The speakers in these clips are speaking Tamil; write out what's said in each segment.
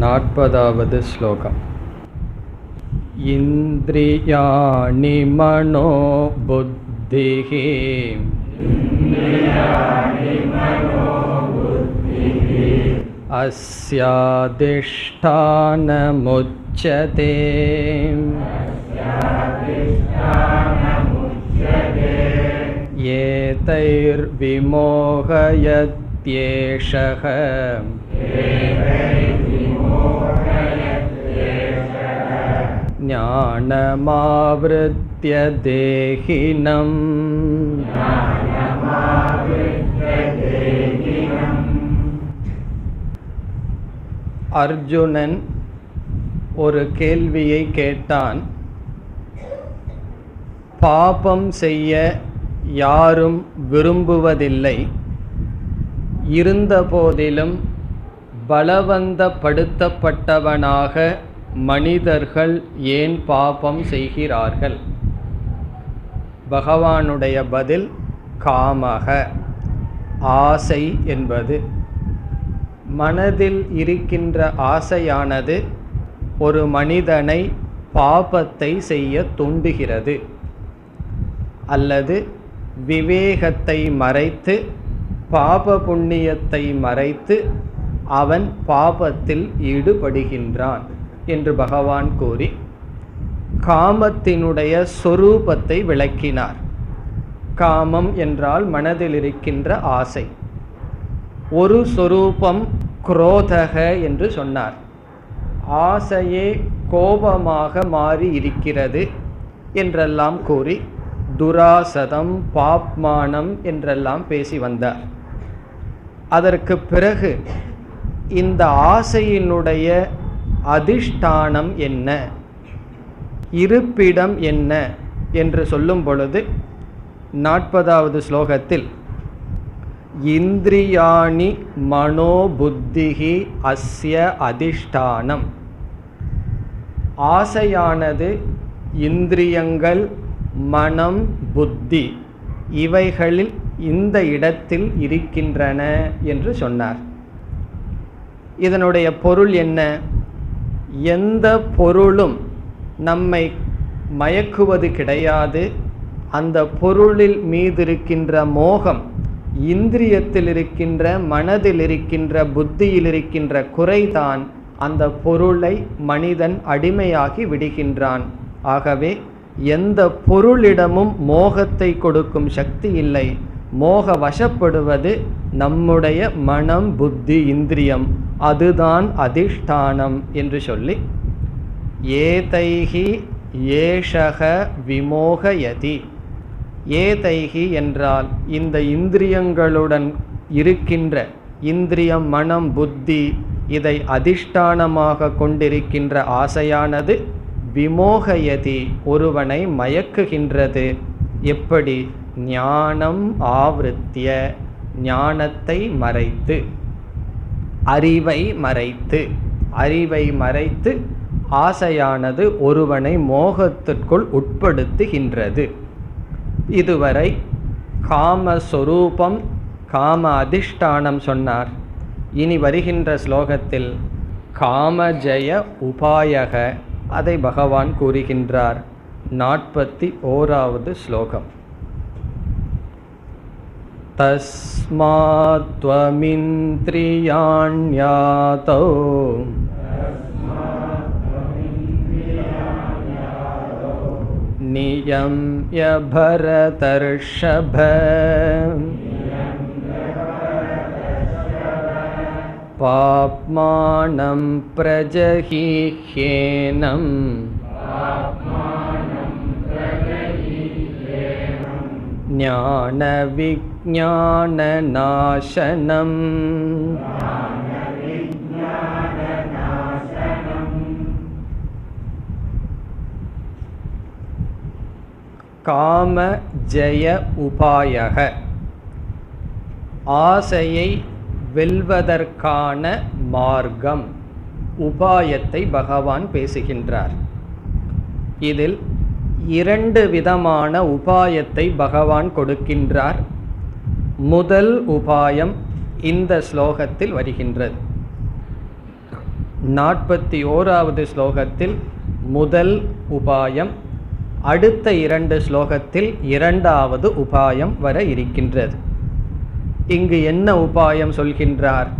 40வது ஸ்லோகம். இந்திரியாணி மனோ புத்திஹி அஸ்யாதிஷ்டானமுச்யதே ஏதைர்விமோகயத்யேஷஹ ஞானமாவ்ருத்ய தேஹினம். அர்ஜுனன் ஒரு கேள்வியை கேட்டான். பாபம் செய்ய யாரும் விரும்புவதில்லை, இருந்தபோதிலும் பலவந்தப்படுத்தப்பட்டவனாக மனிதர்கள் ஏன் பாபம் செய்கிறார்கள்? பகவானுடைய பதில் காமக, ஆசை என்பது. மனதில் இருக்கின்ற ஆசையானது ஒரு மனிதனை பாபத்தை செய்ய தூண்டுகிறது, அல்லது விவேகத்தை மறைத்து பாப புண்ணியத்தை மறைத்து அவன் பாபத்தில் ஈடுபடுகின்றான் என்று பகவான் கூறி காமத்தினுடைய சொரூபத்தை விளக்கினார். காமம் என்றால் மனதில் இருக்கின்ற ஆசை. ஒரு சொரூபம் குரோதக என்று சொன்னார். ஆசையே கோபமாக மாறி இருக்கிறது என்றெல்லாம் கூறி துராசதம் பாப்மானம் என்றெல்லாம் பேசி வந்தார். அதற்கு பிறகு இந்த ஆசையினுடைய அதிஷ்டானம் என்ன, இருப்பிடம் என்ன என்று சொல்லும் பொழுது 40வது ஸ்லோகத்தில் இந்திரியாணி மனோபுத்திஹி அஸ்ய அதிஷ்டானம், ஆசையானது இந்திரியங்கள், மனம், புத்தி இவைகளில் இந்த இடத்தில் இருக்கின்றன என்று சொன்னார். இதனுடைய பொருள் என்ன? எந்த பொருளும் நம்மை மயக்குவது கிடையாது. அந்த பொருளில் மீது இருக்கின்ற மோகம் இந்திரியத்தில் இருக்கின்ற, மனதில் இருக்கின்ற, புத்தியில் இருக்கின்ற குறைதான் அந்த பொருளை மனிதன் அடிமையாகி விடுகின்றான். ஆகவே எந்த பொருளிடமும் மோகத்தை கொடுக்கும் சக்தி இல்லை. மோக வசப்படுவது நம்முடைய மனம், புத்தி, இந்திரியம். அதுதான் அதிஷ்டானம் என்று சொல்லி ஏதைஹி ஏஷக விமோகயதி. ஏதைஹி என்றால் இந்த இந்திரியங்களுடன் இருக்கின்ற, இந்திரியம், மனம், புத்தி இதை அதிஷ்டானமாக கொண்டிருக்கின்ற ஆசையானது விமோகயதி, ஒருவனை மயக்குகின்றது. எப்படி? ஞானம் ஆவ்ருத்ய, ஞானத்தை மறைத்து, அறிவை மறைத்து. அறிவை மறைத்து ஆசையானது ஒருவனை மோகத்திற்குள் உட்படுத்துகின்றது. இதுவரை காமஸ்வரூபம், காம அதிஷ்டானம் சொன்னார். இனி வருகின்ற ஸ்லோகத்தில் காமஜய உபாயக, அதை பகவான் கூறுகின்றார். 41வது ஸ்லோகம். தஸ்மாத் த்வமிந்த்ரியாண்யாதோ நியம்ய பரதர்ஷப பாப்மானம் பிரஜஹிஹ்யேனம் ஞான விஞ்ஞான நாசனம். காம ஜெய உபாயக, ஆசையை வெல்வதற்கான மார்க்கம், உபாயத்தை பகவான் பேசுகின்றார். இதில் 2 விதமான உபாயத்தை பகவான் கொடுக்கின்றார். முதல் உபாயம் இந்த ஸ்லோகத்தில் வருகின்றது. 41வது ஸ்லோகத்தில் முதல் உபாயம், அடுத்த 2 ஸ்லோகத்தில் 2வது உபாயம் வர இருக்கின்றது. இங்கு என்ன உபாயம் சொல்கின்றார்?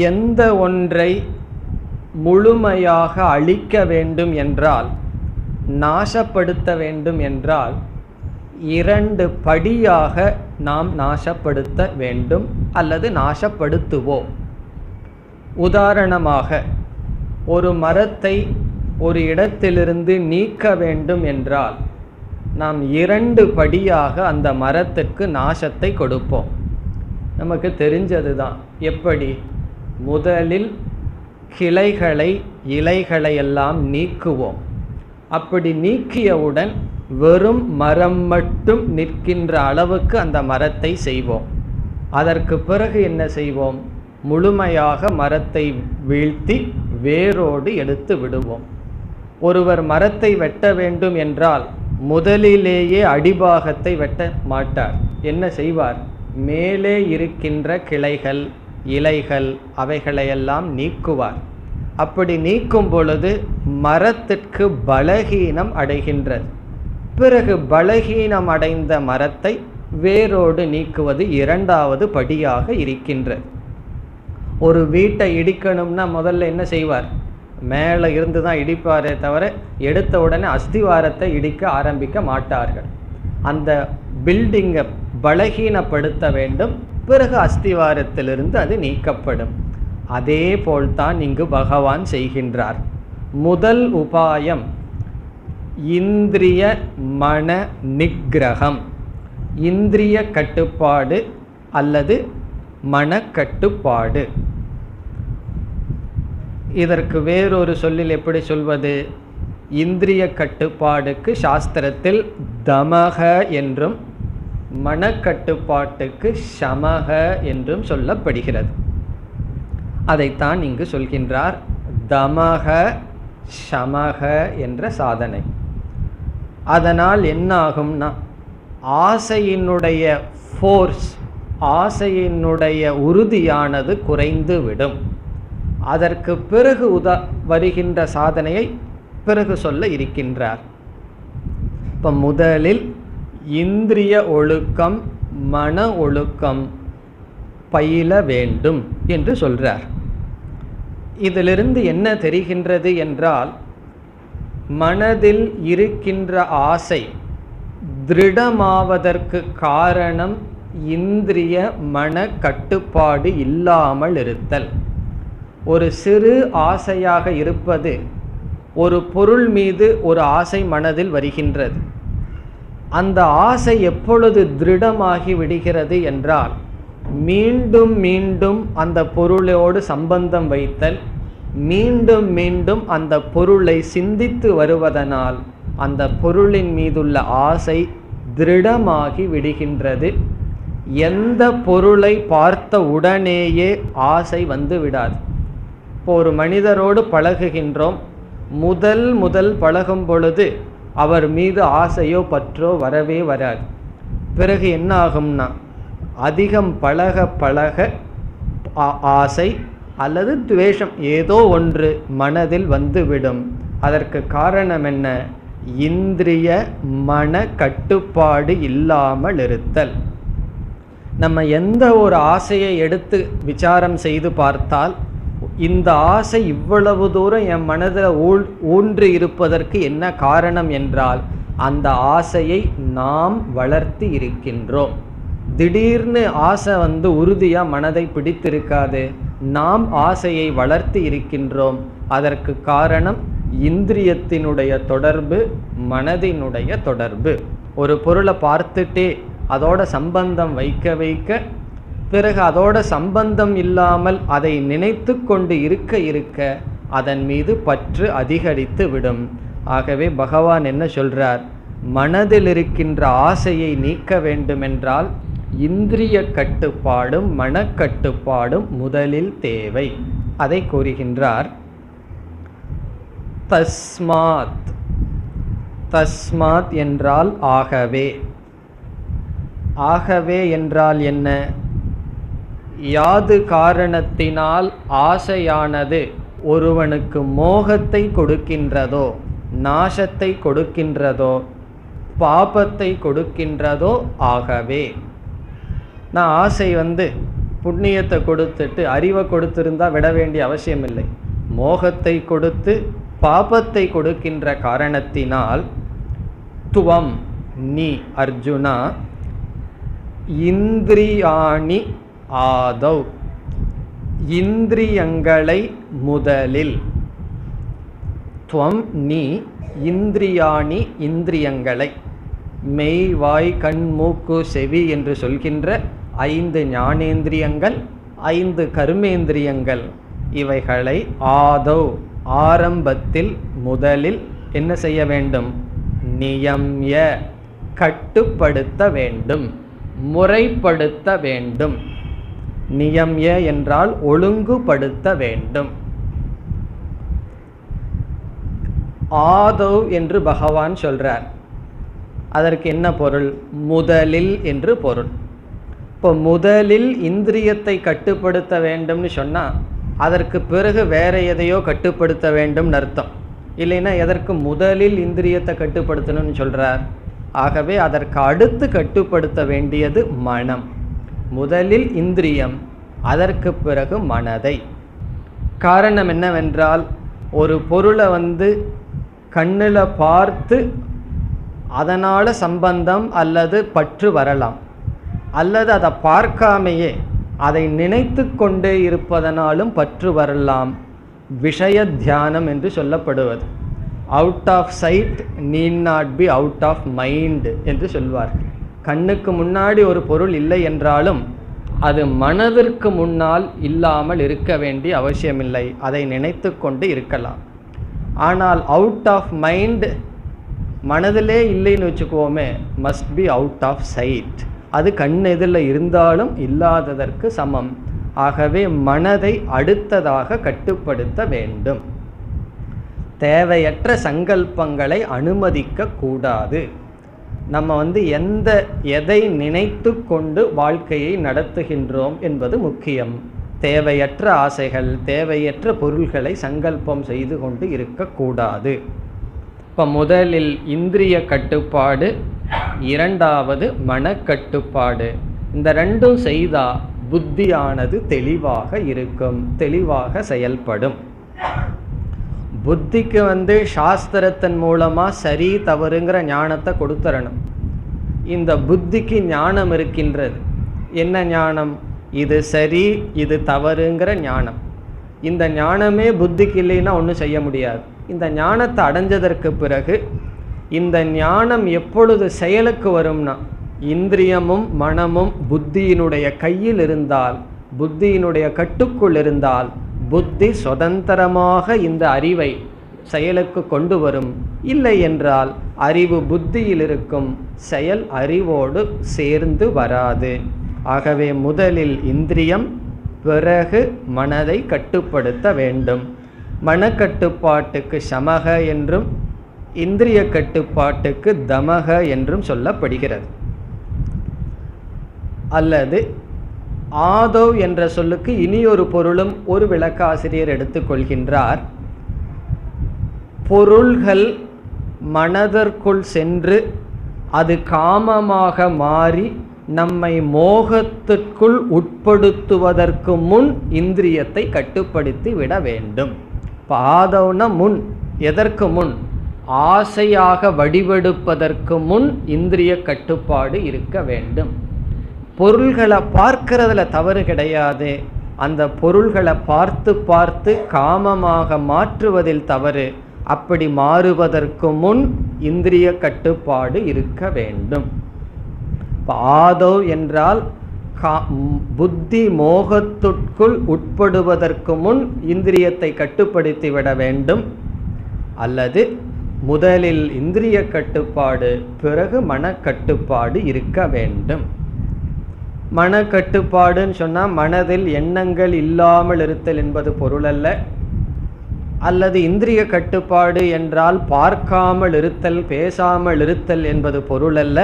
எந்த ஒன்றை முழுமையாக அழிக்க வேண்டும் என்றால், நாசப்படுத்த வேண்டும் என்றால் 2 படியாக நாம் நாசப்படுத்த வேண்டும் அல்லது நாசப்படுத்துவோம். உதாரணமாக, ஒரு மரத்தை ஒரு இடத்திலிருந்து நீக்க வேண்டும் என்றால் நாம் 2 படியாக அந்த மரத்திற்கு நாசத்தை கொடுப்போம். நமக்கு தெரிஞ்சது தான். எப்படி? முதலில் கிளைகளை, இலைகளை எல்லாம் நீக்குவோம். அப்படி நீக்கியவுடன் வெறும் மரம் மட்டும் நிற்கின்ற அளவுக்கு அந்த மரத்தை செய்வோம். அதற்கு பிறகு என்ன செய்வோம்? முழுமையாக மரத்தை வீழ்த்தி வேரோடு எடுத்து விடுவோம். ஒருவர் மரத்தை வெட்ட வேண்டும் என்றால் முதலிலேயே அடிபாகத்தை வெட்ட மாட்டார். என்ன செய்வார்? மேலே இருக்கின்ற கிளைகள், இலைகள் அவைகளையெல்லாம் நீக்குவார். அப்படி நீக்கும் பொழுது மரத்திற்கு பலகீனம் அடைகின்றது. பிறகு பலகீனம் அடைந்த மரத்தை வேரோடு நீக்குவது 2வது படியாக இருக்கின்றது. ஒரு வீட்டை இடிக்கணும்னா முதல்ல என்ன செய்வார்? மேலே இருந்து தான் இடிப்பாரே தவிர எடுத்த உடனே அஸ்திவாரத்தை இடிக்க ஆரம்பிக்க மாட்டார்கள். அந்த பில்டிங்கை பலகீனப்படுத்த வேண்டும், பிறகு அஸ்திவாரத்திலிருந்து அது நீக்கப்படும். அதே போல்தான் இங்கு பகவான் செய்கின்றார். முதல் உபாயம் இந்திரிய மன நிக்கிரகம், இந்திரிய கட்டுப்பாடு அல்லது மனக்கட்டுப்பாடு. இதற்கு வேறொரு சொல்லில் எப்படி சொல்வது? இந்திரிய கட்டுப்பாடுக்கு சாஸ்திரத்தில் தமக என்றும் மனக்கட்டுப்பாட்டுக்கு சமக என்றும் சொல்லப்படுகிறது. அதைத்தான் இங்கு சொல்கின்றார். தமக சமக என்ற சாதனை. அதனால் என்ன ஆகும்னா, ஆசையினுடைய ஃபோர்ஸ், ஆசையினுடைய உறுதியானது குறைந்து விடும். அதற்கு பிறகு வருகின்ற சாதனையை பிறகு சொல்ல இருக்கின்றார். இப்போ முதலில் இந்திரிய ஒழுக்கம், மன ஒழுக்கம் பயில வேண்டும் என்று சொல்றார். இதிலிருந்து என்ன தெரிகின்றது என்றால், மனதில் இருக்கின்ற ஆசை திருடமாவதற்கு காரணம் இந்திரிய மன கட்டுப்பாடு இல்லாமல் இருத்தல். ஒரு சிறு ஆசையாக இருப்பது, ஒரு பொருள் மீது ஒரு ஆசை மனதில் வருகின்றது. அந்த ஆசை எப்பொழுது திருடமாகி விடுகிறது என்றால், மீண்டும் மீண்டும் அந்த பொருளோடு சம்பந்தம் வைத்தல், மீண்டும் மீண்டும் அந்த பொருளை சிந்தித்து வருவதனால் அந்த பொருளின் மீதுள்ள ஆசை திருடமாகி விடுகின்றது. எந்த பொருளை பார்த்த உடனேயே ஆசை வந்து விடாது. இப்போ ஒரு மனிதரோடு பழகுகின்றோம். முதல் பழகும் பொழுது அவர் மீது ஆசையோ பற்றோ வரவே வராது. பிறகு என்ன ஆகும்னா, அதிகம் பழக பழக ஆசை அல்லது துவேஷம் ஏதோ ஒன்று மனதில் வந்துவிடும். அதற்கு காரணம் என்ன? இந்திரிய மன கட்டுப்பாடு இல்லாமல் இருத்தல். நம்ம எந்த ஒரு ஆசையை எடுத்து விசாரம் செய்து பார்த்தால், இந்த ஆசை இவ்வளவு தூரம் என் மனதில் ஊன்றி இருப்பதற்கு என்ன காரணம் என்றால், அந்த ஆசையை நாம் வளர்த்தி இருக்கின்றோம். திடீர்னு ஆசை உறுதியாக மனதை பிடித்திருக்காது. நாம் ஆசையை வளர்த்தி இருக்கின்றோம். அதற்கு காரணம் இந்திரியத்தினுடைய தொடர்பு, மனதினுடைய தொடர்பு. ஒரு பொருளை பார்த்துட்டே அதோட சம்பந்தம் வைக்க வைக்க, பிறகு அதோட சம்பந்தம் இல்லாமல் அதை நினைத்து கொண்டு இருக்க இருக்க அதன் மீது பற்று அதிகரித்து விடும். ஆகவே பகவான் என்ன சொல்றார்? மனதில் இருக்கின்ற ஆசையை நீக்க வேண்டுமென்றால் இந்திரிய கட்டுப்பாடும் மனக்கட்டுப்பாடும் முதலில் தேவை. அதை கூறுகின்றார். தஸ்மாத். தஸ்மாத் என்றால் ஆகவே. ஆகவே என்றால் என்ன? யாது காரணத்தினால் ஆசையானது ஒருவனுக்கு மோகத்தை கொடுக்கின்றதோ, நாசத்தை கொடுக்கின்றதோ, பாபத்தை கொடுக்கின்றதோ ஆகவே. நான் ஆசை புண்ணியத்தை கொடுத்துட்டு அறிவை கொடுத்திருந்தா விட வேண்டிய அவசியம் இல்லை. மோகத்தை கொடுத்து பாபத்தை கொடுக்கின்ற காரணத்தினால் துவம் நீ அர்ஜுனா இந்திரியாணி ஆதௌ இந்திரியங்களை முதலில், துவம் நீ இந்திரியாணி இந்திரியங்களை, மெய் வாய் கண் மூக்கு செவி என்று சொல்கின்ற 5 ஞானேந்திரியங்கள், 5 கர்மேந்திரியங்கள், இவைகளை ஆதௌ ஆரம்பத்தில் முதலில் என்ன செய்ய வேண்டும்? நியம்ய கட்டுப்படுத்த வேண்டும், முறைப்படுத்த வேண்டும். நியம்ய என்றால் ஒழுங்குபடுத்த வேண்டும். ஆதௌ என்று பகவான் சொல்றார். அதற்கு என்ன பொருள்? முதலில் என்று பொருள். இப்போ முதலில் இந்திரியத்தை கட்டுப்படுத்த வேண்டும்னு சொன்னால் அதற்கு பிறகு வேற எதையோ கட்டுப்படுத்த வேண்டும்னு அர்த்தம். இல்லைன்னா எதற்கு முதலில் இந்திரியத்தை கட்டுப்படுத்தணும்னு சொல்கிறார்? ஆகவே அதற்கு அடுத்து கட்டுப்படுத்த வேண்டியது மனம். முதலில் இந்திரியம், அதற்கு பிறகு மனதை. காரணம் என்னவென்றால், ஒரு பொருளை கண்ணில் பார்த்து அதனால் சம்பந்தம் அல்லது பற்று வரலாம், அல்லது அதை பார்க்காமையே அதை நினைத்து கொண்டே இருப்பதனாலும் பற்று வரலாம். விஷய தியானம் என்று சொல்லப்படுவது. Out of sight need not be out of mind என்று சொல்வார்கள். கண்ணுக்கு முன்னாடி ஒரு பொருள் இல்லை என்றாலும் அது மனதிற்கு முன்னால் இல்லாமல் இருக்க வேண்டிய அவசியமில்லை, அதை நினைத்து கொண்டு இருக்கலாம். ஆனால் அவுட் ஆஃப் மைண்ட் மனதிலே இல்லைன்னு வச்சுக்குவோமே, must be out of sight. அது கண் எதில் இருந்தாலும் இல்லாததற்கு சமம். ஆகவே மனதை அடுத்ததாக கட்டுப்படுத்த வேண்டும். தேவையற்ற சங்கல்பங்களை அனுமதிக்க கூடாது. நம்ம எதை நினைத்து கொண்டு வாழ்க்கையை நடத்துகின்றோம் என்பது முக்கியம். தேவையற்ற ஆசைகள், தேவையற்ற பொருள்களை சங்கல்பம் செய்து கொண்டு இருக்கக்கூடாது. இப்போ முதலில் இந்திரிய கட்டுப்பாடு, இரண்டாவது மனக்கட்டுப்பாடு. இந்த ரெண்டும் செய்தால் புத்தியானது தெளிவாக இருக்கும், தெளிவாக செயல்படும். புத்திக்கு சாஸ்திரத்தின் மூலமாக சரி தவறுங்கிற ஞானத்தை கொடுத்துறணும். இந்த புத்திக்கு ஞானம் இருக்கின்றது. என்ன ஞானம்? இது சரி இது தவறுங்கிற ஞானம். இந்த ஞானமே புத்திக்கு இல்லைன்னா ஒன்றும் செய்ய முடியாது. இந்த ஞானத்தை அடைஞ்சதற்கு பிறகு இந்த ஞானம் எப்பொழுது செயலுக்கு வரும்னா, இந்திரியமும் மனமும் புத்தியினுடைய கையில் இருந்தால், புத்தியினுடைய கட்டுக்குள் இருந்தால், புத்தி சுதந்திரமாக இந்த அறிவை செயலுக்கு கொண்டு வரும். இல்லை என்றால் அறிவு புத்தியில் இருக்கும், செயல் அறிவோடு சேர்ந்து வராது. ஆகவே முதலில் இந்திரியம், பிறகு மனதை கட்டுப்படுத்த வேண்டும். மனக்கட்டுப்பாட்டுக்கு சமக என்றும் இந்திரிய கட்டுப்பாட்டுக்கு தமக என்றும் சொல்லப்படுகிறது. அல்லது ஆதௌ என்ற சொல்லுக்கு இனியொரு பொருளும் ஒரு விளக்காசிரியர் எடுத்துக்கொள்கின்றார். பொருள்கள் மனதிற்குள் சென்று அது காமமாக மாறி நம்மை மோகத்திற்குள் உட்படுத்துவதற்கு முன் இந்திரியத்தை கட்டுப்படுத்தி விட வேண்டும். இப்போ ஆதௌனா முன், எதற்கு முன்? ஆசையாக வடிவெடுப்பதற்கு முன் இந்திரிய கட்டுப்பாடு இருக்க வேண்டும். பொருள்களை பார்க்கிறதுல தவறு கிடையாது, அந்த பொருள்களை பார்த்து பார்த்து காமமாக மாற்றுவதில் தவறு. அப்படி மாறுவதற்கு முன் இந்திரிய கட்டுப்பாடு இருக்க வேண்டும். ஆதௌ என்றால் புத்தி மோகத்திற்குள் உட்படுவதற்கு முன் இந்திரியத்தை கட்டுப்படுத்தி விட வேண்டும். அல்லது முதலில் இந்திரிய கட்டுப்பாடு, பிறகு மனக்கட்டுப்பாடு இருக்க வேண்டும். மனக்கட்டுப்பாடுன்னு சொன்னால் மனதில் எண்ணங்கள் இல்லாமல் இருத்தல் என்பது பொருள் அல்ல. அல்லது இந்திரிய கட்டுப்பாடு என்றால் பார்க்காமல் இருத்தல், பேசாமல் இருத்தல் என்பது பொருள் அல்ல.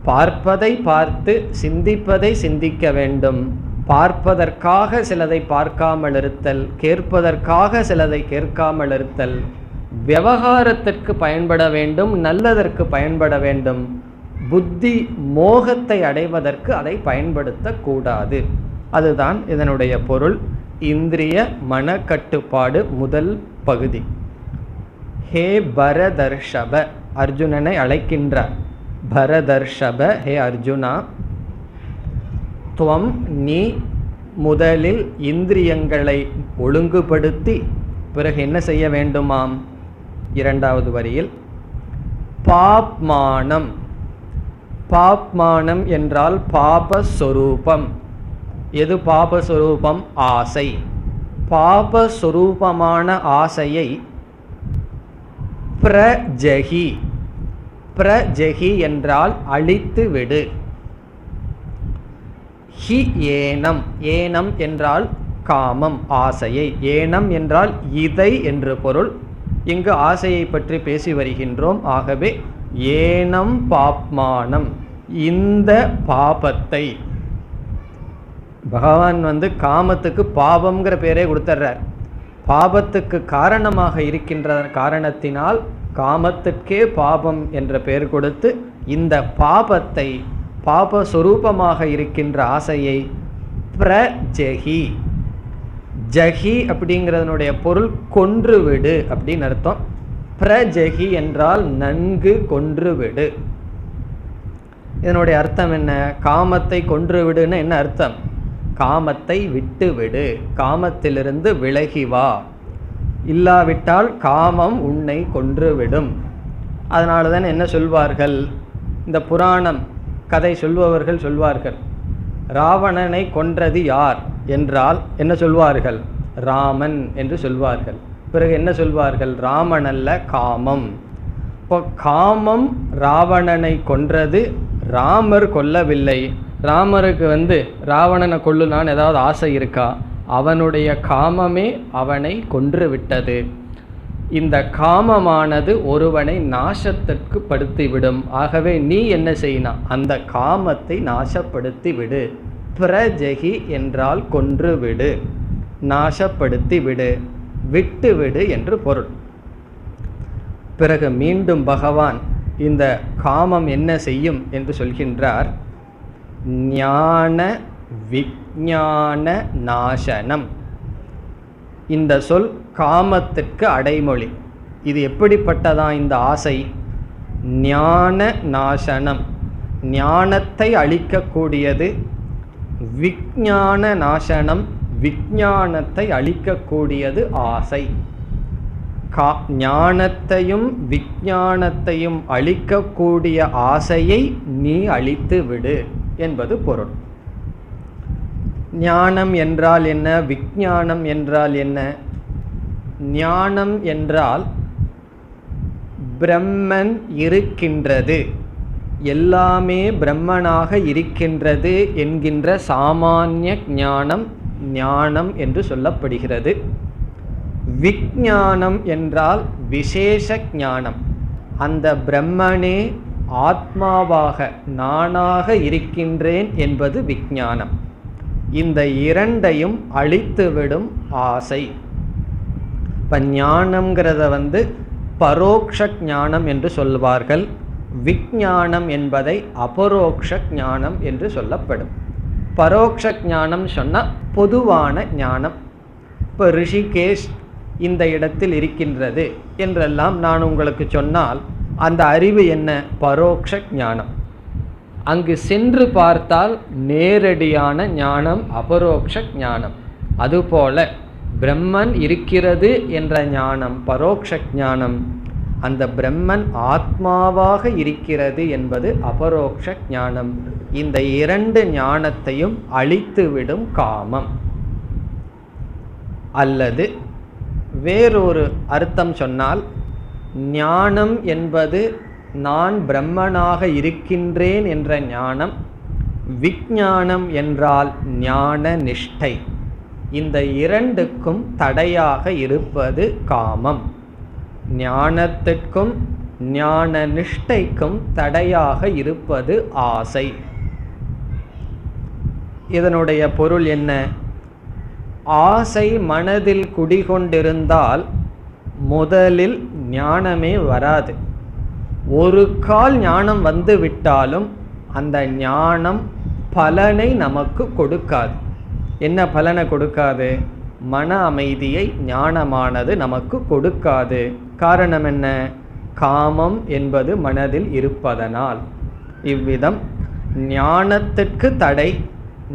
பார்ப்பதை பார்த்து சிந்திப்பதை சிந்திக்க வேண்டும், பார்ப்பதற்காக சிலதை பார்க்காமல் இருத்தல், கேட்பதற்காக சிலதை கேட்காமல் இருத்தல், விவகாரத்திற்கு பயன்பட வேண்டும், நல்லதற்கு பயன்பட வேண்டும், புத்தி மோகத்தை அடைவதற்கு அதை பயன்படுத்தக்கூடாது. அதுதான் இதனுடைய பொருள். இந்திரிய மனக்கட்டுப்பாடு முதல் பகுதி. ஹே பரதர்ஷப, அர்ஜுனனை அழைக்கின்றார். பரதர்ஷப, ஹே அர்ஜுனா, துவம் நீ முதலில் இந்திரியங்களை ஒழுங்குபடுத்தி பிறகு என்ன செய்ய வேண்டுமாம்? இரண்டாவது வரியில் பாப்மானம். பாப்மானம் என்றால் பாபஸ்வரூபம். எது பாபஸ்வரூபம்? ஆசை. பாபஸ்வரூபமான ஆசையை பிரஜகி. பிரஜகி என்றால் அழித்து விடு. ஹி ஏனம். ஏனம் என்றால் காமம், ஆசையை. ஏனம் என்றால் இதை என்று பொருள். இங்கு ஆசையை பற்றி பேசி வருகின்றோம். ஆகவே ஏனம் பாப்மானம், இந்த பாபத்தை. பகவான் காமத்துக்கு பாவம்ங்கிற பேரே கொடுத்துட்றார். பாபத்துக்கு காரணமாக இருக்கின்ற காரணத்தினால் காமத்துக்கே பாபம் என்ற பெயர் கொடுத்து இந்த பாபத்தை, பாபஸ்வரூபமாக இருக்கின்ற ஆசையை பிரஜகி. ஜகி அப்படிங்கிறதனுடைய பொருள் கொன்றுவிடு அப்படின்னு அர்த்தம். பிரஜகி என்றால் நன்கு கொன்றுவிடு. இதனுடைய அர்த்தம் என்ன? காமத்தை கொன்றுவிடுன்னு என்ன அர்த்தம்? காமத்தை விட்டுவிடு, காமத்திலிருந்து விலகி வா, இல்லாவிட்டால் காமம் உன்னை கொன்றுவிடும். அதனால தான் என்ன சொல்வார்கள், இந்த புராணம் கதை சொல்பவர்கள் சொல்வார்கள், ராவணனை கொன்றது யார் என்றால் என்ன சொல்வார்கள்? ராமன் என்று சொல்வார்கள். பிறகு என்ன சொல்வார்கள்? ராமன் அல்ல, காமம். இப்போ காமம் ராவணனை கொன்றது, ராமர் கொல்லவில்லை. ராமருக்கு ராவணனை கொல்லுனான்னு ஏதாவது ஆசை இருக்கா? அவனுடைய காமமே அவனை கொன்று விட்டது. இந்த காமமானது ஒருவனை நாசத்திற்கு படுத்திவிடும். ஆகவே நீ என்ன செய்யணும்? அந்த காமத்தை நாசப்படுத்தி விடு. பிரஜகி என்றால் கொன்று விடு, நாசப்படுத்தி விடு, விட்டு விடு என்று பொருள். பிறகு மீண்டும் பகவான் இந்த காமம் என்ன செய்யும் என்று சொல்கின்றார். ஞான விஞ்ஞான நாசனம். இந்த சொல் காமத்திற்கு அடைமொழி. இது எப்படிப்பட்டதா இந்த ஆசை? ஞான நாசனம், ஞானத்தை அழிக்கக்கூடியது. விஞ்ஞான நாசனம், விஞ்ஞானத்தை அழிக்கக்கூடியது ஆசை. ஞானத்தையும் விஞ்ஞானத்தையும் அழிக்கக்கூடிய ஆசையை நீ அழித்து விடு என்பது பொருள். ஞானம் என்றால் என்ன? விஞ்ஞானம் என்றால் என்ன? ஞானம் என்றால் பிரம்மன் இருக்கின்றது, எல்லாமே பிரம்மனாக இருக்கின்றது என்கின்ற சாமானிய ஞானம் ஞானம் என்று சொல்லப்படுகிறது. விஞ்ஞானம் என்றால் விசேஷ ஞானம், அந்த பிரம்மனே ஆத்மாவாக நானாக இருக்கின்றேன் என்பது விஞ்ஞானம். இந்த இரண்டையும் அழித்துவிடும் ஆசை. இப்போ ஞானம்ங்கிறத பரோக்ஷ ஞானம் என்று சொல்வார்கள். விஞ்ஞானம் என்பதை அபரோக்ஷ ஞானம் என்று சொல்லப்படும். பரோக்ஷ ஞானம் சொன்னால் பொதுவான ஞானம். இப்போ ரிஷிகேஷ் இந்த இடத்தில் இருக்கின்றது என்றெல்லாம் நான் உங்களுக்கு சொன்னால் அந்த அறிவு என்ன? பரோக்ஷ ஞானம். அங்கு சென்று பார்த்தால் நேரடியான ஞானம் அபரோக்ஷ ஞானம். அதுபோல பிரம்மன் இருக்கிறது என்ற ஞானம் பரோக்ஷ ஞானம். அந்த பிரம்மன் ஆத்மாவாக இருக்கிறது என்பது அபரோக்ஷ ஞானம். இந்த இரண்டு ஞானத்தையும் அழித்துவிடும் காமம். அல்லது வேறொரு அர்த்தம் சொன்னால், ஞானம் என்பது நான் பிரம்மனாக இருக்கின்றேன் என்ற ஞானம். விஞ்ஞானம் என்றால் ஞான நிஷ்டை. இந்த இரண்டுக்கும் தடையாக இருப்பது காமம். ஞானத்திற்கும் ஞான நிஷ்டைக்கும் தடையாக இருப்பது ஆசை. இதனுடைய பொருள் என்ன? ஆசை மனதில் குடிகொண்டிருந்தால் முதலில் ஞானமே வராது. ஒரு கால் ஞானம் வந்து விட்டாலும் அந்த ஞானம் பலனை நமக்கு கொடுக்காது. என்ன பலனை கொடுக்காது? மன அமைதியை ஞானமானது நமக்கு கொடுக்காது. காரணம் என்ன? காமம் என்பது மனதில் இருப்பதனால். இவ்விதம் ஞானத்திற்கு தடை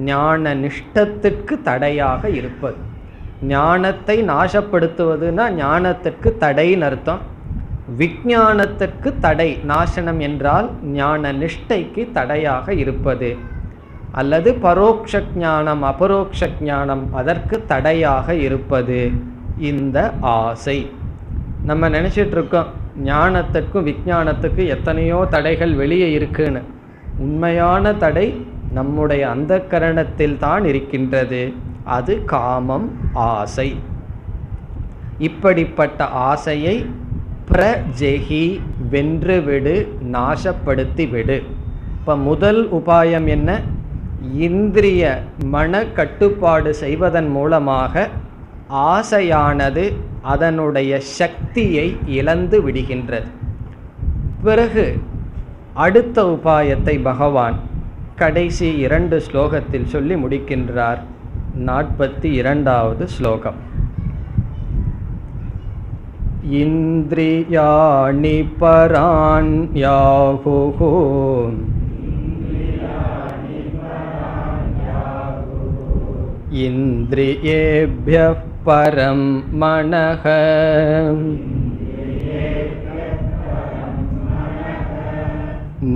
ஞான நிஷ்டத்திற்கு தடையாக இருப்பது. ஞானத்தை நாசப்படுத்துவதுன்னா ஞானத்திற்கு தடைன்னு அர்த்தம். விஞ்ஞானத்திற்கு தடை, நாசனம் என்றால் ஞான நிஷ்டைக்கு தடையாக இருப்பது. அல்லது பரோட்ச ஞானம் அபரோக்ஷ ஞானம் அதற்கு தடையாக இருப்பது இந்த ஆசை. நம்ம நினச்சிட்டு இருக்கோம் ஞானத்திற்கும் விஞ்ஞானத்துக்கும் எத்தனையோ தடைகள் வெளியே இருக்குன்னு. உண்மையான தடை நம்முடைய அந்தக்கரணத்தில் தான் இருக்கின்றது. அது காமம், ஆசை. இப்படிப்பட்ட ஆசையை பிரஜெகி, வென்றுவிடு, நாசப்படுத்தி விடு. இப்போ முதல் உபாயம் என்ன? இந்திரிய மன கட்டுப்பாடு செய்வதன் மூலமாக ஆசையானது அதனுடைய சக்தியை இழந்து விடுகின்றது. பிறகு அடுத்த உபாயத்தை பகவான் கடைசி 2 ஸ்லோகத்தில் சொல்லி முடிக்கின்றார். 42வது ஸ்லோகம். இந்திரியாணி பராண்யாஹுஹு இந்திரியேப்யः பரம் மனஹ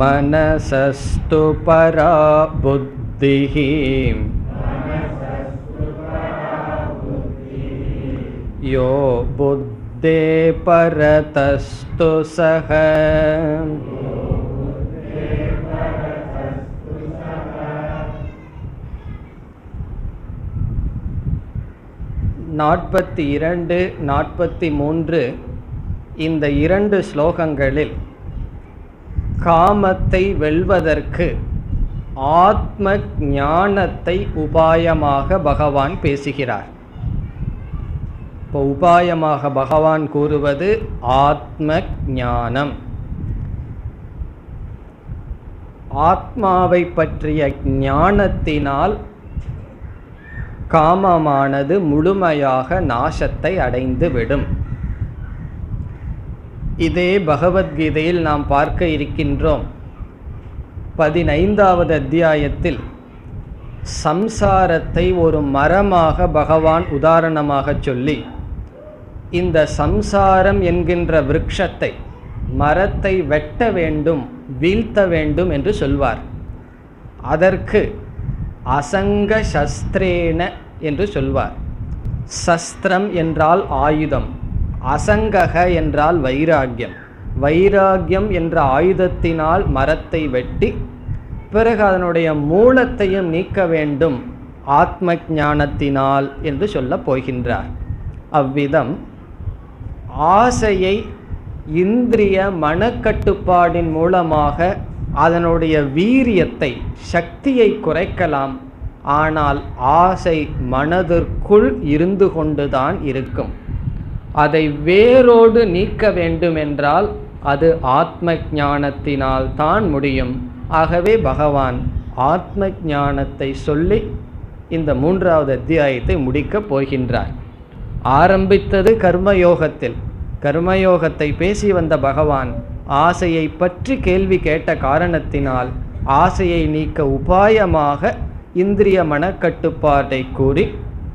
மனசஸ்து பரா புத்திஹ யோ புத்தே பரதஸ்து சஹ. 42, 43 இந்த 2 ஸ்லோகங்களில் காமத்தை வெல்வதற்கு ஆத்ம ஞானத்தை உபாயமாக பகவான் பேசுகிறார். இப்போ உபாயமாக பகவான் கூறுவது ஆத்ம ஞானம். ஆத்மாவை பற்றிய ஞானத்தினால் காமமானது முழுமையாக நாசத்தை அடைந்து விடும். இதே பகவத்கீதையில் நாம் பார்க்க இருக்கின்றோம். 15வது அத்தியாயத்தில் சம்சாரத்தை ஒரு மரமாக பகவான் உதாரணமாக சொல்லி, இந்த சம்சாரம் என்கின்ற விருட்சத்தை, மரத்தை வெட்ட வேண்டும், வீழ்த்த வேண்டும் என்று சொல்வார். அதற்கு அசங்க சஸ்திரேன என்று சொல்வார். சஸ்திரம் என்றால் ஆயுதம், அசங்கக என்றால் வைராக்கியம். வைராக்கியம் என்ற ஆயுதத்தினால் மரத்தை வெட்டி பிறகு அதனுடைய மூலத்தையும் நீக்க வேண்டும் ஆத்ம ஞானத்தினால் என்று சொல்லப் போகின்றார். அவ்விதம் ஆசையை இந்திரிய மனக்கட்டுப்பாடின் மூலமாக அதனுடைய வீரியத்தை, சக்தியை குறைக்கலாம். ஆனால் ஆசை மனதிற்குள் இருந்து கொண்டுதான் இருக்கும். அதை வேரோடு நீக்க வேண்டுமென்றால் அது ஆத்ம ஞானத்தினால் தான் முடியும். ஆகவே பகவான் ஆத்ம ஞானத்தை சொல்லி இந்த 3வது அத்தியாயத்தை முடிக்கப் போகின்றார். ஆரம்பித்தது கர்மயோகத்தில். கர்மயோகத்தை பேசி வந்த பகவான் ஆசையை பற்றி கேள்வி கேட்ட காரணத்தினால் ஆசையை நீக்க உபாயமாக இந்திரிய மனக்கட்டுப்பாட்டை கூறி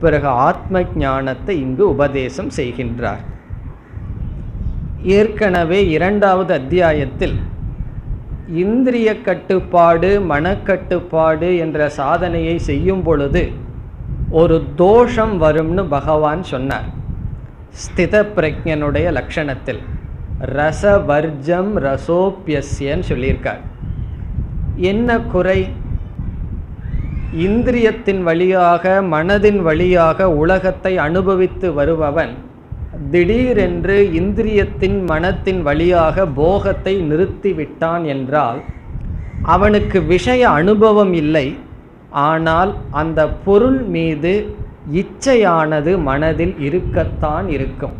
பிறகு ஆத்ம ஞானத்தை இங்கு உபதேசம் செய்கின்றார். ஏற்கனவே 2வது அத்தியாயத்தில் இந்திரிய கட்டுப்பாடு, மனக்கட்டுப்பாடு என்ற சாதனையை செய்யும் பொழுது ஒரு தோஷம் வரும்னு பகவான் சொன்னார். ஸ்தித பிரஜ்ஞனுடைய லட்சணத்தில் ரசவர்ஜம் ரசோப்பியஸ்யன்னு சொல்லியிருக்கார். என்ன குறை? இந்திரியத்தின் வழியாக, மனதின் வழியாக உலகத்தை அனுபவித்து வருபவன் திடீரென்று இந்திரியத்தின் மனத்தின் வழியாக போகத்தை நிறுத்திவிட்டான் என்றால் அவனுக்கு விஷய அனுபவம் இல்லை, ஆனால் அந்த பொருள் மீது இச்சையானது மனதில் இருக்கத்தான் இருக்கும்.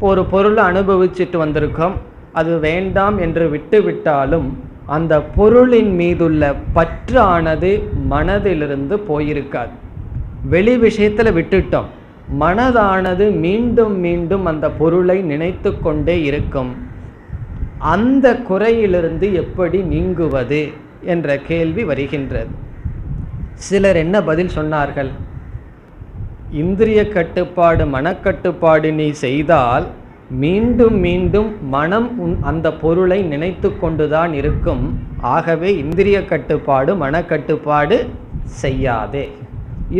ஒரு பொருளை அனுபவிச்சுட்டு வந்திருக்கோம், அது வேண்டாம் என்று விட்டுவிட்டாலும் அந்த பொருளின் மீதுள்ள பற்றானது மனதிலிருந்து போயிருக்காது. வெளி விஷயத்தில் விட்டுட்டோம், மனதானது மீண்டும் மீண்டும் அந்த பொருளை நினைத்து கொண்டே இருக்கும். அந்த குறையிலிருந்து எப்படி நீங்குவது என்ற கேள்வி வருகின்றது. சிலர் என்ன பதில் சொன்னார்கள்? இந்திரிய கட்டுப்பாடு, மனக்கட்டுப்பாடு நீ செய்தால் மீண்டும் மீண்டும் மனம் அந்த பொருளை நினைத்து கொண்டுதான் இருக்கும். ஆகவே இந்திரிய கட்டுப்பாடு, மனக்கட்டுப்பாடு செய்யாதே,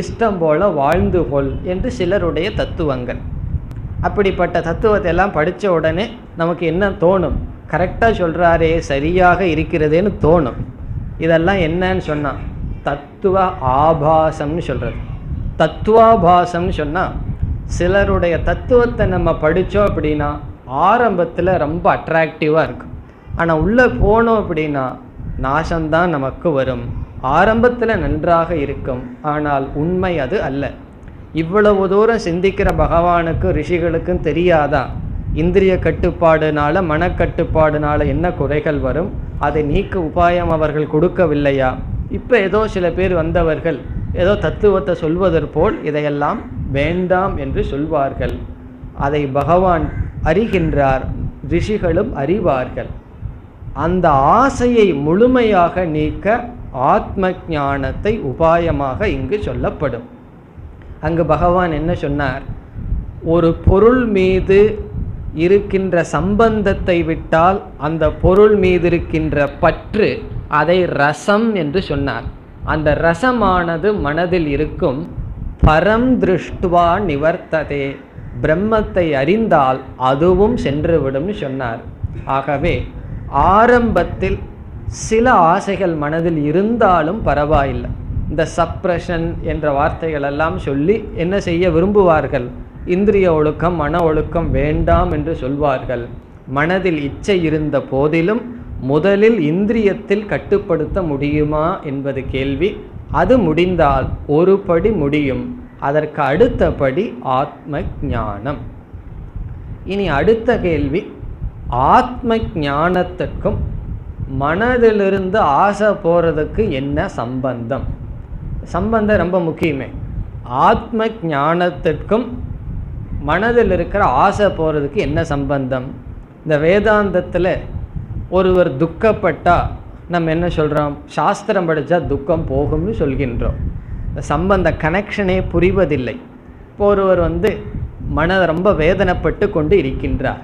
இஷ்டம் போல வாழ்ந்து கொள் என்று சிலருடைய தத்துவங்கள். அப்படிப்பட்ட தத்துவத்தை எல்லாம் படித்த உடனே நமக்கு என்ன தோணும்? கரெக்டாக சொல்கிறாரே, சரியாக இருக்கிறதேன்னு தோணும். இதெல்லாம் என்னன்னு சொன்னால் தத்துவ ஆபாசம்னு சொல்கிறது. தத்துவாபாசம்னு சொன்னால் சிலருடைய தத்துவத்தை நம்ம படித்தோம் அப்படின்னா ஆரம்பத்தில் ரொம்ப அட்ராக்டிவாக இருக்கும், ஆனால் உள்ளே போனோம் அப்படின்னா நாசம்தான் நமக்கு வரும். ஆரம்பத்தில் நன்றாக இருக்கும், ஆனால் உண்மை அது அல்ல. இவ்வளவு தூரம் சிந்திக்கிற பகவானுக்கும் ரிஷிகளுக்கும் தெரியாதா இந்திரிய கட்டுப்பாடுனால, மனக்கட்டுப்பாடுனால என்ன குறைகள் வரும், அதை நீக்க உபாயம் அவர்கள் கொடுக்கவில்லையா? இப்போ ஏதோ சில பேர் வந்தவர்கள் ஏதோ தத்துவத்தை சொல்வதற்போல் இதையெல்லாம் வேண்டாம் என்று சொல்வார்கள். அதை பகவான் அறிகின்றார், ரிஷிகளும் அறிவார்கள். அந்த ஆசையை முழுமையாக நீக்க ஆத்ம ஞானத்தை உபாயமாக இங்கு சொல்லப்படும். அங்கு பகவான் என்ன சொன்னார்? ஒரு பொருள் மீது இருக்கின்ற சம்பந்தத்தை விட்டால் அந்த பொருள் மீது இருக்கின்ற பற்று, அதை ரசம் என்று சொன்னார். அந்த ரசமானது மனதில் இருக்கும். பரம் திருஷ்டுவா நிவர்த்ததே, பிரம்மத்தை அறிந்தால் அதுவும் சென்றுவிடும் சொன்னார். ஆகவே ஆரம்பத்தில் சில ஆசைகள் மனதில் இருந்தாலும் பரவாயில்லை. இந்த சப்ரஷன் என்ற வார்த்தைகள் எல்லாம் சொல்லி என்ன செய்ய விரும்புவார்கள்? இந்திரிய ஒழுக்கம், மன ஒழுக்கம் வேண்டாம் என்று சொல்வார்கள். மனதில் இச்சை இருந்த போதிலும் முதலில் இந்திரியத்தில் கட்டுப்படுத்த முடியுமா என்பது கேள்வி. அது முடிந்தால் ஒரு படி முடியும். அதற்கு அடுத்தபடி ஆத்ம ஞானம். இனி அடுத்த கேள்வி, ஆத்ம ஞானத்துக்கும் மனதிலிருந்து ஆசை போகிறதுக்கு என்ன சம்பந்தம்? சம்பந்தம் ரொம்ப முக்கியமே. ஆத்ம ஞானத்திற்கும் மனதில் இருக்கிற ஆசை போகிறதுக்கு என்ன சம்பந்தம்? இந்த வேதாந்தத்தில் ஒருவர் துக்கப்பட்டால் நம்ம என்ன சொல்கிறோம்? சாஸ்திரம் படித்தா துக்கம் போகும்னு சொல்கின்றோம். இந்த சம்பந்த கனெக்ஷனே புரிவதில்லை. இப்போ ஒருவர் மனதை ரொம்ப வேதனைப்பட்டு கொண்டு இருக்கின்றார்.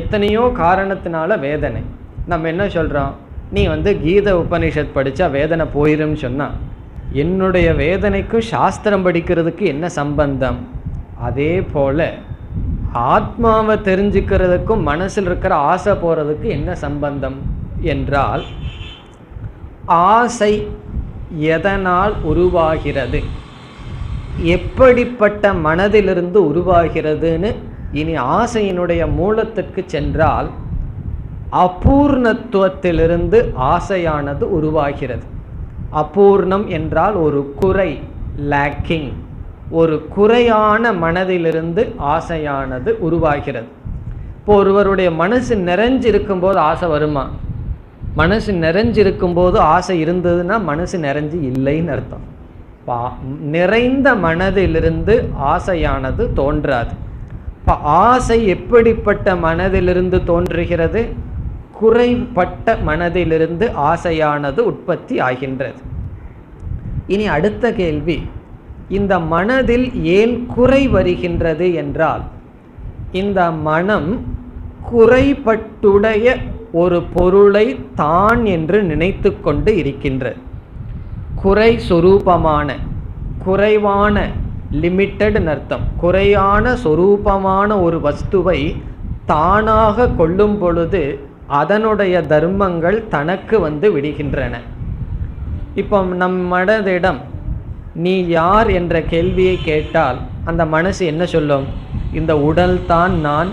எத்தனையோ காரணத்தினால வேதனை. நம்ம என்ன சொல்கிறோம்? நீ கீதை உபனிஷத் படித்தா வேதனை போயிடும்னு சொன்னால், என்னுடைய வேதனைக்கும் சாஸ்திரம் படிக்கிறதுக்கு என்ன சம்பந்தம்? அதே போல் ஆத்மாவை தெரிஞ்சுக்கிறதுக்கும் மனசில் இருக்கிற ஆசை போகிறதுக்கு என்ன சம்பந்தம் என்றால், ஆசை எதனால் உருவாகிறது, எப்படிப்பட்ட மனதிலிருந்து உருவாகிறதுன்னு இனி ஆசையினுடைய மூலத்துக்கு சென்றால், அபூர்ணத்துவத்திலிருந்து ஆசையானது உருவாகிறது. அபூர்ணம் என்றால் ஒரு குறை, லேக்கிங், ஒரு குறையான மனதிலிருந்து ஆசையானது உருவாகிறது. இப்போ ஒருவருடைய மனசு நிறைஞ்சிருக்கும் போது ஆசை வருமா? மனசு நிறைஞ்சிருக்கும் போது ஆசை இருந்ததுன்னா மனசு நிறைஞ்சு இல்லைன்னு அர்த்தம். நிறைந்த மனதிலிருந்து ஆசையானது தோன்றாது. இப்போ ஆசை எப்படிப்பட்ட மனதிலிருந்து தோன்றுகிறது? குறைப்பட்ட மனதிலிருந்து ஆசையானது உற்பத்தி ஆகின்றது. இனி அடுத்த கேள்வி, இந்த மனதில் ஏன் குறை வருகின்றது என்றால், இந்த மனம் குறைபட்டுடைய ஒரு பொருளை தான் என்று நினைத்து கொண்டு இருக்கின்றது. குறை சொரூபமான, குறைவான, லிமிட்டட் அர்த்தம், குறையான சொரூபமான ஒரு வஸ்துவை தானாக கொள்ளும் பொழுது அதனுடைய தர்மங்கள் தனக்கு விடுகின்றன. இப்போ நம் மனதிடம் நீ யார் என்ற கேள்வியை கேட்டால் அந்த மனசு என்ன சொல்லும்? இந்த உடல் தான் நான்,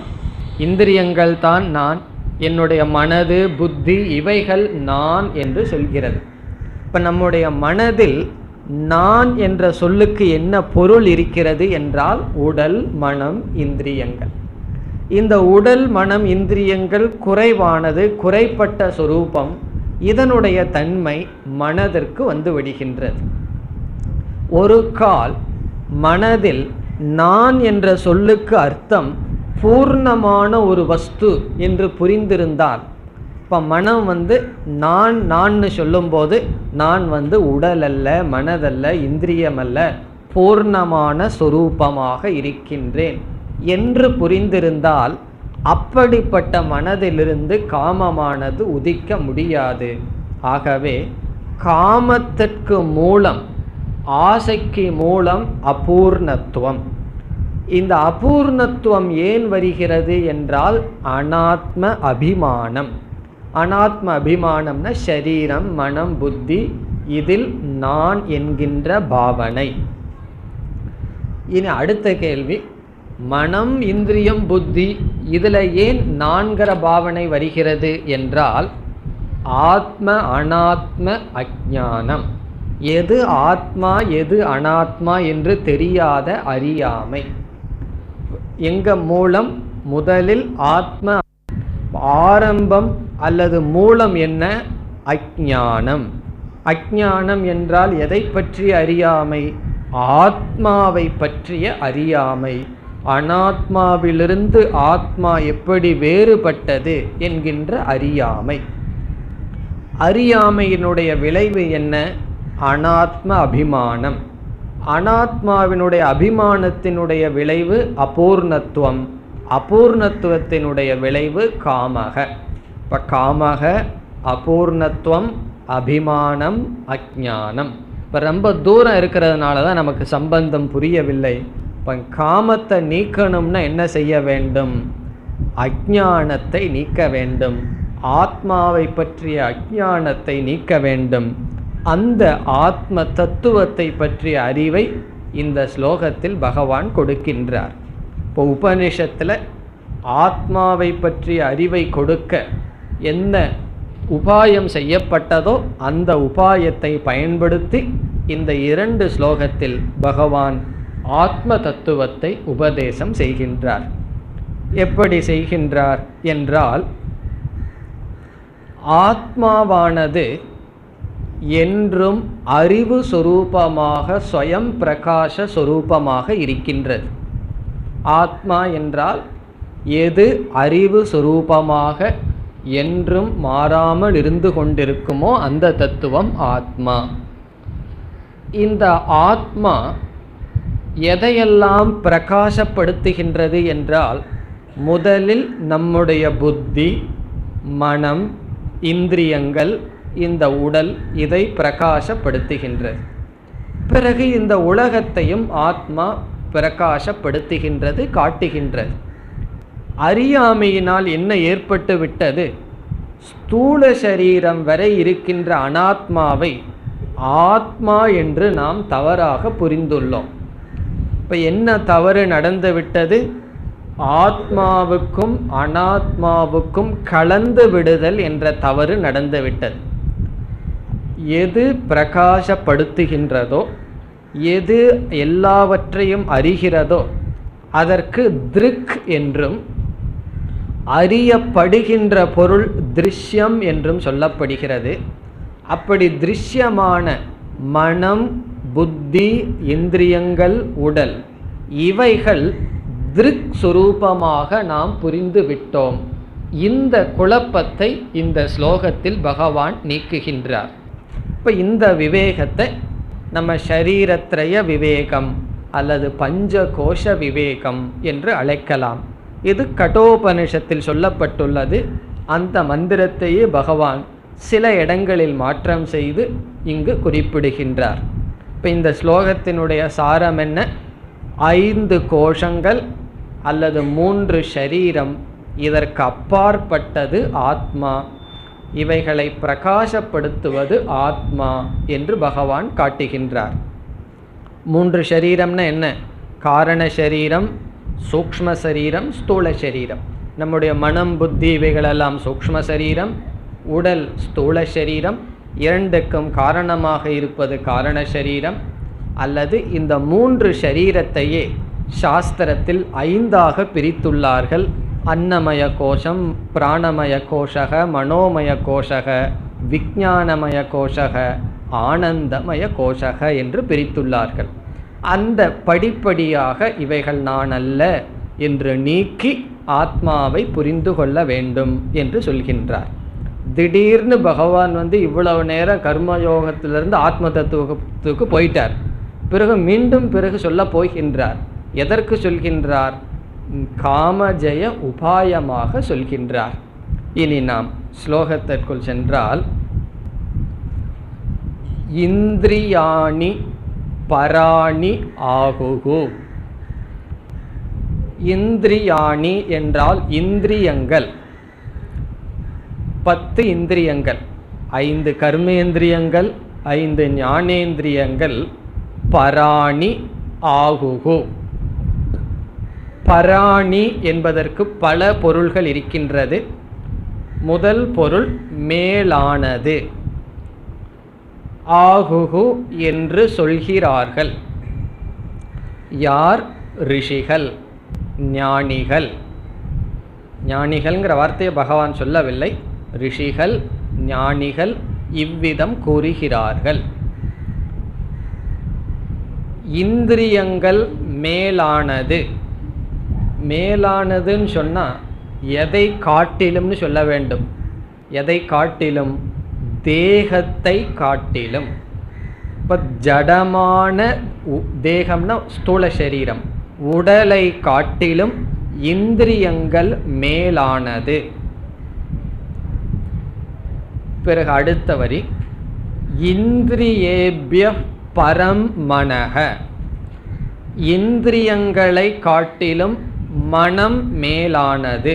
இந்திரியங்கள் தான் நான், என்னுடைய மனது, புத்தி இவைகள் நான் என்று சொல்கிறது. இப்போ நம்முடைய மனதில் நான் என்ற சொல்லுக்கு என்ன பொருள் இருக்கிறது என்றால் உடல், மனம், இந்திரியங்கள். இந்த உடல், மனம், இந்திரியங்கள் குறைவானது, குறைப்பட்ட சொரூபம். இதனுடைய தன்மை மனதிற்கு வந்து விடுகின்றது. ஒரு கால் மனதில் நான் என்ற சொல்லுக்கு அர்த்தம் பூர்ணமான ஒரு வஸ்து என்று புரிந்திருந்தால், இப்போ மனம் வந்து நான் சொல்லும்போது நான் வந்து உடல் அல்ல, மனதல்ல, இந்திரியமல்ல, பூர்ணமான சொரூபமாக இருக்கின்றேன் என்று புரிந்திருந்தால் அப்படிப்பட்ட மனதிலிருந்து காமமானது உதிக்க முடியாது. ஆகவே காமத்திற்கு மூலம், ஆசைக்கு மூலம் அபூர்ணத்துவம். இந்த அபூர்ணத்துவம் ஏன் வருகிறது என்றால் அனாத்ம அபிமானம். அனாத்ம அபிமானம்னா சரீரம், மனம், புத்தி, இதில் நான் என்கின்ற பாவனை. இனி அடுத்த கேள்வி, மனம், இந்திரியம், புத்தி இதில் ஏன் நான்கிற பாவனை வருகிறது என்றால் ஆத்ம அனாத்ம அஞ்ஞானம். எது ஆத்மா எது அனாத்மா என்று தெரியாத அறியாமை. எங்க மூலம்? முதலில் ஆத்ம ஆரம்பம் அல்லது மூலம் என்ன? அஞ்ஞானம். அஞ்ஞானம் என்றால் எதை பற்றிய அறியாமை? ஆத்மாவை பற்றிய அறியாமை. அனாத்மாவிலிருந்து ஆத்மா எப்படி வேறுபட்டது என்கின்ற அறியாமை. அறியாமையினுடைய விளைவு என்ன? அனாத்ம அபிமானம். அனாத்மாவினுடைய அபிமானத்தினுடைய விளைவு அபூர்ணத்துவம். அபூர்ணத்துவத்தினுடைய விளைவு காமக. இப்போ காமக, அபூர்ணத்துவம், அபிமானம், அஞ்ஞானம். இப்போ ரொம்ப தூரம் இருக்கிறதுனால தான் நமக்கு சம்பந்தம் புரியவில்லை. இப்போ காமத்தை நீக்கணும்னா என்ன செய்ய வேண்டும்? அஞ்ஞானத்தை நீக்க வேண்டும். ஆத்மாவை பற்றிய அஞ்ஞானத்தை நீக்க வேண்டும். அந்த ஆத்ம தத்துவத்தை பற்றிய அறிவை இந்த ஸ்லோகத்தில் பகவான் கொடுக்கின்றார். இப்போ உபனிஷத்தில் ஆத்மாவை பற்றிய அறிவை கொடுக்க என்ன உபாயம் செய்யப்பட்டதோ அந்த உபாயத்தை பயன்படுத்தி இந்த 2 ஸ்லோகத்தில் பகவான் ஆத்ம தத்துவத்தை உபதேசம் செய்கின்றார். எப்படி செய்கின்றார் என்றால், ஆத்மாவானது என்றும் அறிவு சொரூபமாக, ஸ்வயம் பிரகாச சொரூபமாக இருக்கின்றது. ஆத்மா என்றால் எது அறிவு சொரூபமாக என்றும் மாறாமல் இருந்து கொண்டிருக்குமோ அந்த தத்துவம் ஆத்மா. இந்த ஆத்மா எதையெல்லாம் பிரகாசப்படுத்துகின்றது என்றால், முதலில் நம்முடைய புத்தி, மனம், இந்திரியங்கள், இந்த உடல், இதை பிரகாசப்படுத்துகின்றது. பிறகு இந்த உலகத்தையும் ஆத்மா பிரகாசப்படுத்துகின்றது, காட்டுகின்றது. அறியாமையினால் என்ன ஏற்பட்டு விட்டது? ஸ்தூல சரீரம் வரை இருக்கின்ற அனாத்மாவை ஆத்மா என்று நாம் தவறாக புரிந்துள்ளோம். இப்போ என்ன தவறு நடந்து விட்டது? ஆத்மாவுக்கும் அனாத்மாவுக்கும் கலந்து விடுதல் என்ற தவறு நடந்து விட்டது. எது பிரகாசப்படுத்துகின்றதோ, எது எல்லாவற்றையும் அறிகிறதோ அதற்கு திருக் என்றும், அறியப்படுகின்ற பொருள் திருஷ்யம் என்றும் சொல்லப்படுகிறது. அப்படி திருஷ்யமான மனம், புத்தி, இந்திரியங்கள், உடல், இவைகள் திருக் சுரூபமாக நாம் புரிந்து விட்டோம். இந்த குழப்பத்தை இந்த ஸ்லோகத்தில் பகவான் நீக்குகின்றார். இப்போ இந்த விவேகத்தை நம்ம ஷரீரத்ரய விவேகம் அல்லது பஞ்சகோஷ விவேகம் என்று அழைக்கலாம். இது கடோபனிஷத்தில் சொல்லப்பட்டுள்ளது. அந்த மந்திரத்தையே பகவான் சில இடங்களில் மாற்றம் செய்து இங்கு குறிப்பிடுகின்றார். இப்போ இந்த ஸ்லோகத்தினுடைய சாரம் என்ன? 5 கோஷங்கள் அல்லது 3 ஷரீரம், இதற்கு அப்பாற்பட்டது ஆத்மா. இவைகளை பிரகாசப்படுத்துவது ஆத்மா என்று பகவான் காட்டுகின்றார். 3 ஷரீரம்னா என்ன? காரண சரீரம், சூக்ஷ்ம சரீரம், ஸ்தூல சரீரம். நம்முடைய மனம், புத்தி இவைகளெல்லாம் சூக்ஷ்ம சரீரம், உடல் ஸ்தூல சரீரம், இரண்டுக்கும் காரணமாக இருப்பது காரண சரீரம், அல்லது இந்த 3 சரீரத்தையே சாஸ்திரத்தில் 5ஆக பிரித்துள்ளார்கள். அன்னமய கோஷம், பிராணமய கோஷக, மனோமய கோஷக, விஞ்ஞானமய கோஷக, ஆனந்தமய கோஷக என்று பிரித்துள்ளார்கள். அந்த படிப்படியாக இவைகள் நான் அல்ல என்று நீக்கி ஆத்மாவை புரிந்து கொள்ள வேண்டும் என்று சொல்கின்றார். திடீர்னு பகவான் இவ்வளவு நேரம் கர்மயோகத்திலிருந்து ஆத்ம தத்துவத்துக்கு போயிட்டார். பிறகு மீண்டும் சொல்ல போகின்றார். எதற்கு சொல்கின்றார்? காமஜய உபாயமாக சொல்கின்றார். இனி நாம் ஸ்லோகத்திற்குள் சென்றால், இந்திரியாணி பராணி ஆகுகு. இந்திரியாணி என்றால் இந்திரியங்கள், 10 இந்திரியங்கள், 5 கர்மேந்திரியங்கள், 5 ஞானேந்திரியங்கள். பராணி ஆகுகு. பராணி என்பதற்கு பல பொருள்கள் இருக்கின்றது. முதல் பொருள் மேலானது. ஆகுகு என்று சொல்கிறார்கள். யார்? ரிஷிகள், ஞானிகள். ஞானிகள்ங்கிற வார்த்தையை பகவான் சொல்லவில்லை. ரிஷிகள், ஞானிகள் இவ்விதம் கூறுகிறார்கள். இந்திரியங்கள் மேலானது. மேலானதுன்னு சொன்னால் எதை காட்டிலும்னு சொல்ல வேண்டும். எதை காட்டிலும்? தேகத்தை காட்டிலும். இப்போ ஜடமான தேகம்னா ஸ்தூல சரீரம், உடலை காட்டிலும் இந்திரியங்கள் மேலானது. பிறகு அடுத்த வரி, இந்திரியேபிய பரம் மனஹ. இந்திரியங்களை காட்டிலும் மனம் மேலானது.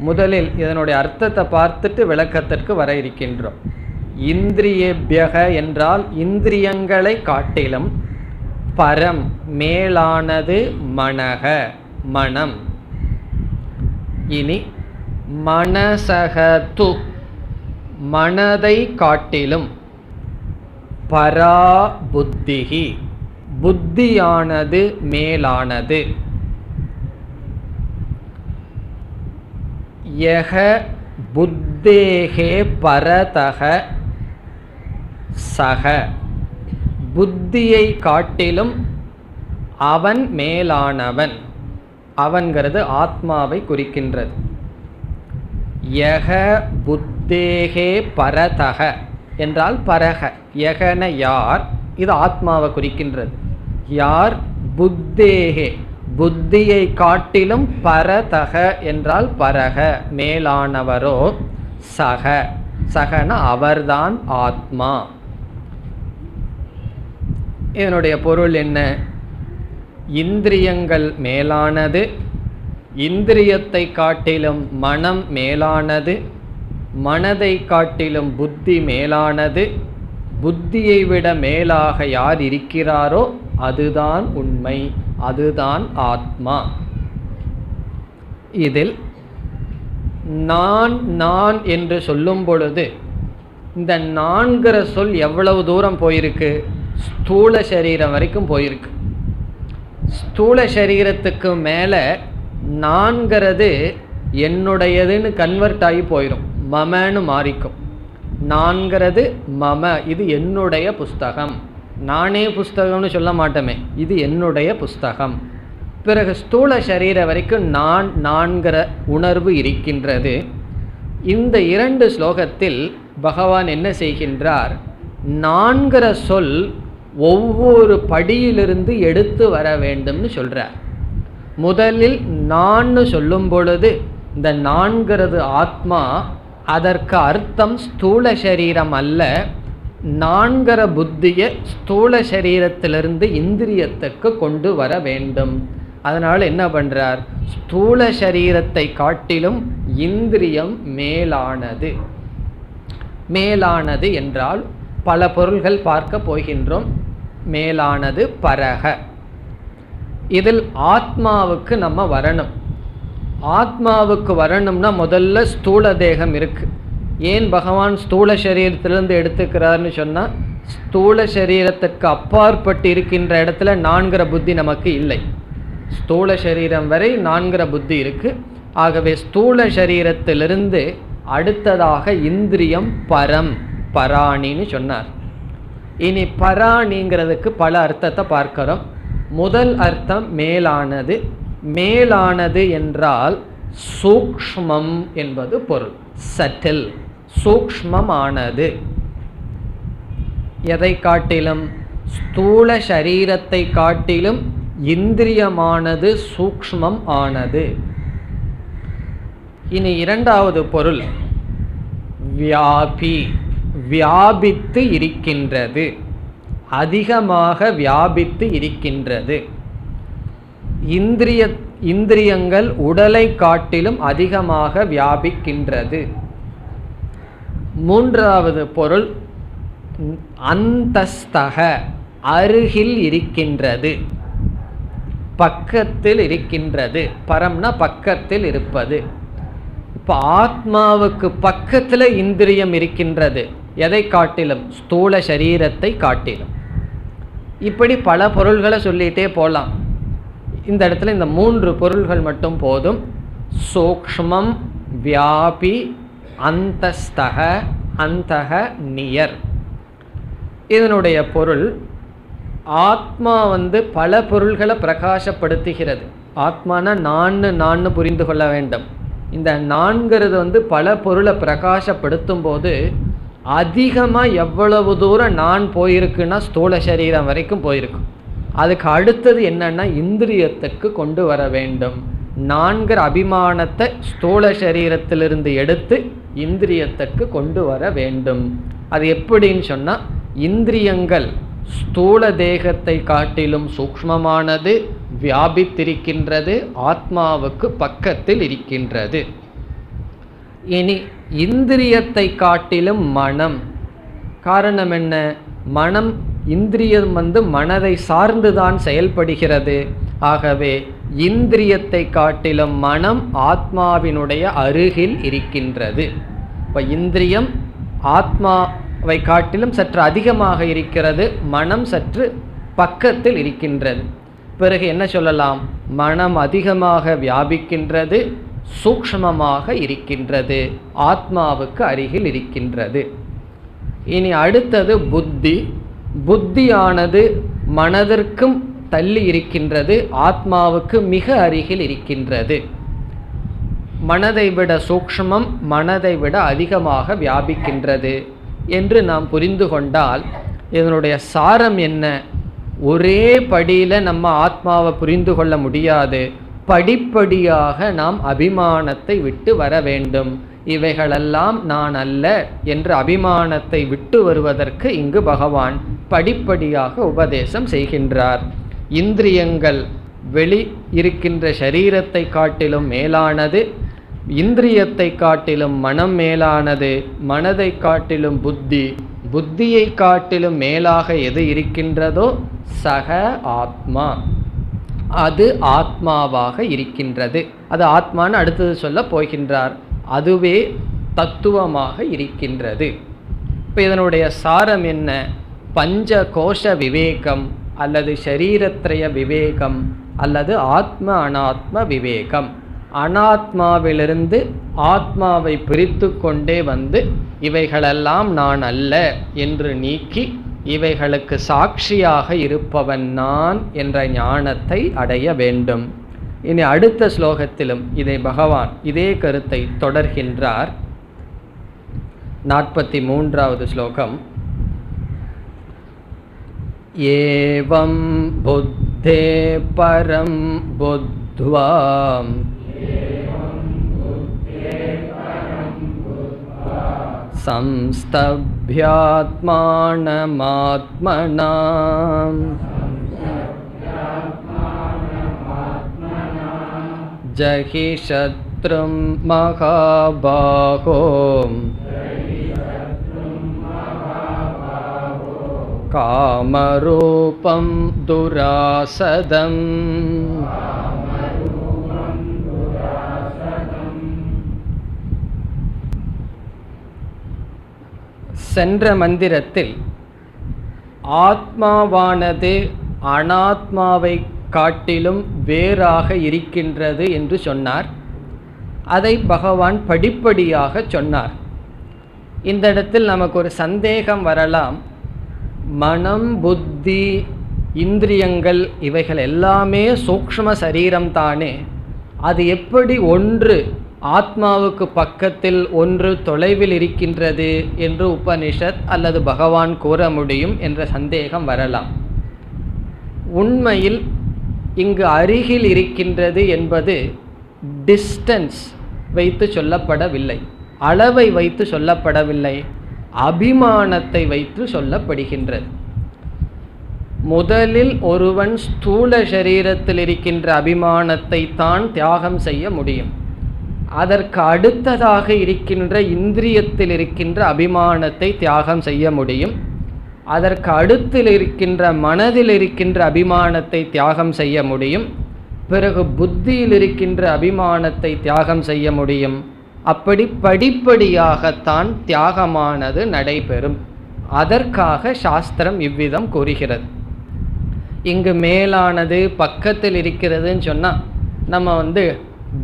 முதலில் இதனுடைய அர்த்தத்தை பார்த்துட்டு விளக்கத்திற்கு வர இருக்கின்றோம். இந்திரியேபியக என்றால் இந்திரியங்களை காட்டிலும், பரம் மேலானது, மனக மனம். இனி மனசகது மனதை காட்டிலும், பரா புத்திஹி புத்தியானது மேலானது. யக புத்தேகே பரதக சக. புத்தியை காட்டிலும் அவன் மேலானவன். அவன்கிறது ஆத்மாவை குறிக்கின்றது. யக புத்தேகே பரதக என்றால் பரக. யகன யார்? இது ஆத்மாவை குறிக்கின்றது. யார்? புத்தேகே புத்தியை காட்டிலும், பரதக என்றால் பரக மேலானவரோ, சக சகன அவர்தான் ஆத்மா. இதனுடைய பொருள் என்ன? இந்திரியங்கள் மேலானது, இந்திரியத்தை காட்டிலும் மனம் மேலானது, மனதை காட்டிலும் புத்தி மேலானது. புத்தியை விட மேலாக யார் இருக்கிறாரோ அதுதான் உண்மை, அதுதான் ஆத்மா. இதில் நான் நான் என்று சொல்லும் பொழுது இந்த நான்கிற சொல் எவ்வளவு தூரம் போயிருக்கு? ஸ்தூல சரீரம் வரைக்கும் போயிருக்கு. ஸ்தூல சரீரத்துக்கு மேலே நான்கிறது என்னுடையதுன்னு கன்வெர்ட் ஆகி போயிடும், மமன்னு மாறிக்கும். நான்கிறது மம, இது என்னுடைய புஸ்தகம். நானே புஸ்தகம்னு சொல்ல மாட்டோமே, இது என்னுடைய புஸ்தகம். பிறகு ஸ்தூல சரீரம் வரைக்கும் நான் நான்கிற உணர்வு இருக்கின்றது. இந்த 2 ஸ்லோகத்தில் பகவான் என்ன செய்கின்றார்? நான்கிற சொல் ஒவ்வொரு படியிலிருந்து எடுத்து வர வேண்டும்னு சொல்கிறார். முதலில் நான் சொல்லும் பொழுது இந்த நான்கிறது ஆத்மா, அதற்கு அர்த்தம் ஸ்தூல சரீரம் அல்ல. நான்கிற புத்தியை ஸ்தூல சரீரத்திலிருந்து இந்திரியத்துக்கு கொண்டு வர வேண்டும். அதனால் என்ன பண்ணுறார்? ஸ்தூல சரீரத்தை காட்டிலும் இந்திரியம் மேலானது. மேலானது என்றால் பல பொருள்கள் பார்க்க போகின்றோம். மேலானது பரக. இதில் ஆத்மாவுக்கு நம்ம வரணும். ஆத்மாவுக்கு வரணும்னா முதல்ல ஸ்தூல தேகம் இருக்கு. ஏன் பகவான் ஸ்தூல சரீரத்திலிருந்து எடுத்துக்கிறார்னு சொன்னால், ஸ்தூல சரீரத்துக்கு அப்பாற்பட்டு இருக்கின்ற இடத்துல நான்கிற புத்தி நமக்கு இல்லை. ஸ்தூல சரீரம் வரை நான்கிற புத்தி இருக்கு. ஆகவே ஸ்தூல சரீரத்திலிருந்து அடுத்ததாக இந்திரியம் பரம், பராணின்னு சொன்னார். இனி பராணிங்கிறதுக்கு பல அர்த்தத்தை பார்க்கிறோம். முதல் அர்த்தம் மேலானது. மேலானது என்றால் சூக்ஷ்மம் என்பது பொருள். சட்டில், சூக்ஷ்மமானது. எதை காட்டிலும்? ஸ்தூல சரீரத்தை காட்டிலும் இந்திரியமானது சூக்ஷ்மம் ஆனது. இனி இரண்டாவது பொருள் வியாபி, வியாபித்து இருக்கின்றது, அதிகமாக வியாபித்து இருக்கின்றது. இந்திரியங்கள் உடலை காட்டிலும் அதிகமாக வியாபிக்கின்றது. மூன்றாவது பொருள் அந்தஸ்தக, அருகில் இருக்கின்றது, பக்கத்தில் இருக்கின்றது. பரம்னா பக்கத்தில் இருப்பது. இப்போ ஆத்மாவுக்கு பக்கத்தில் இந்திரியம் இருக்கின்றது. எதை காட்டிலும்? ஸ்தூல சரீரத்தை காட்டிலும். இப்படி பல பொருள்களை சொல்லிகிட்டே போகலாம். இந்த இடத்துல இந்த 3 பொருள்கள் மட்டும் போதும். சூக்ஷ்மம், வியாபி, அந்தஸ்தக, அந்தக, நியர். இதனுடைய பொருள், ஆத்மா பல பொருள்களை பிரகாசப்படுத்துகிறது. ஆத்மானா நான் புரிந்து கொள்ள வேண்டும். இந்த நான்கிறது பல பொருளை பிரகாசப்படுத்தும் போது அதிகமாக எவ்வளவு தூரம் நான் போயிருக்குன்னா ஸ்தூல சரீரம் வரைக்கும் போயிருக்கும். அதுக்கு அடுத்தது என்னன்னா இந்திரியத்துக்கு கொண்டு வர வேண்டும். நான்கிற அபிமானத்தை ஸ்தூல சரீரத்திலிருந்து எடுத்து இந்திரியத்துக்கு கொண்டு வர வேண்டும். அது எப்படின்னு சொன்னால், இந்திரியங்கள் ஸ்தூல தேகத்தை காட்டிலும் சூக்ஷ்மமானது, வியாபித்திருக்கின்றது, ஆத்மாவுக்கு பக்கத்தில் இருக்கின்றது. இனி இந்திரியத்தை காட்டிலும் மனம். காரணம் என்ன? மனம், இந்திரியம் மனதை சார்ந்துதான் செயல்படுகிறது. ஆகவே இந்திரியத்தை காட்டிலும் மனம் ஆத்மாவினுடைய அருகில் இருக்கின்றது. இப்போ இந்திரியம் ஆத்மாவை காட்டிலும் சற்று அதிகமாக இருக்கிறது, மனம் சற்று பக்கத்தில் இருக்கின்றது. பிறகு என்ன சொல்லலாம்? மனம் அதிகமாக வியாபிக்கின்றது, சூக்ஷ்மமாக இருக்கின்றது, ஆத்மாவுக்கு அருகில் இருக்கின்றது. இனி அடுத்தது புத்தி. புத்தியானது மனதிற்கும் தள்ளி இருக்கின்றது, ஆத்மாவுக்கு மிக அருகில் இருக்கின்றது. மனதை விட சூக்ஷ்மம், மனதை விட அதிகமாக வியாபிக்கின்றது என்று நாம் புரிந்து கொண்டால் இதனுடைய சாரம் என்ன? ஒரே படியில் நம்ம ஆத்மாவை புரிந்து கொள்ள முடியாது. படிப்படியாக நாம் அபிமானத்தை விட்டு வர வேண்டும். இவைகளெல்லாம் நான் அல்ல என்று அபிமானத்தை விட்டு வருவதற்கு இங்கு பகவான் படிப்படியாக உபதேசம் செய்கின்றார். இந்திரியங்கள் வெளி இருக்கின்ற சரீரத்தை காட்டிலும் மேலானது, இந்திரியத்தை காட்டிலும் மனம் மேலானது, மனதை காட்டிலும் புத்தி, புத்தியை காட்டிலும் மேலாக எது இருக்கின்றதோ சக ஆத்மா, அது ஆத்மாவாக இருக்கின்றது. அது ஆத்மான்னு அடுத்தது சொல்ல போகின்றார். அதுவே தத்துவமாக இருக்கின்றது. இப்போ இதனுடைய சாரம் என்ன? பஞ்ச கோஷ விவேகம் அல்லது ஷரீரத்ரய விவேகம் அல்லது ஆத்ம அனாத்ம விவேகம். அனாத்மாவிலிருந்து ஆத்மாவை பிரித்து கொண்டே இவைகளெல்லாம் நான் அல்ல என்று நீக்கி இவைகளுக்கு சாட்சியாக இருப்பவன் நான் என்ற ஞானத்தை அடைய வேண்டும். இனி அடுத்த ஸ்லோகத்திலும் இதை பகவான் இதே கருத்தை தொடர்கின்றார். 43வது ஸ்லோகம். ஏவம் புத்தே பரம் புத்வா சம்ஸ்தப்யாத்மானமாத்மனா ஜஹி சத்ரும் மகாபாஹோ காமரூபம் துராசதம். சென்ற மந்திரத்தில் ஆத்மாவானது அனாத்மாவை காட்டிலும் வேறாக இருக்கின்றது என்று சொன்னார். அதை பகவான் படிப்படியாக சொன்னார். இந்த இடத்தில் நமக்கு ஒரு சந்தேகம் வரலாம். மனம், புத்தி, இந்திரியங்கள் இவைகள் எல்லாமே சூக்ஷ்ம சரீரம் தானே, அது எப்படி ஒன்று ஆத்மாவுக்கு பக்கத்தில் ஒன்று தொலைவில் இருக்கின்றது என்று உபனிஷத் அல்லது பகவான் கூற முடியும் என்ற சந்தேகம் வரலாம். உண்மையில் இங்கு அருகில் இருக்கின்றது என்பது டிஸ்டன்ஸ் வைத்து சொல்லப்படவில்லை, அளவை வைத்து சொல்லப்படவில்லை, அபிமானத்தை வைத்து சொல்லப்படுகின்றது. முதலில் ஒருவன் ஸ்தூல சரீரத்தில் இருக்கின்ற அபிமானத்தை தான் தியாகம் செய்ய முடியும். அதற்கு அடுத்ததாக இருக்கின்ற இந்திரியத்தில் இருக்கின்ற அபிமானத்தை தியாகம் செய்ய முடியும். அதற்கு அடுத்தில் இருக்கின்ற மனதில் இருக்கின்ற அபிமானத்தை தியாகம் செய்ய முடியும். பிறகு புத்தியில் இருக்கின்ற அபிமானத்தை தியாகம் செய்ய முடியும். அப்படி படிப்படியாகத்தான் தியாகமானது நடைபெறும். அதற்காக சாஸ்திரம் இவ்விதம் கூறுகிறது. இங்கு மேலானது பக்கத்தில் இருக்கிறதுன்னு சொன்னால் நம்ம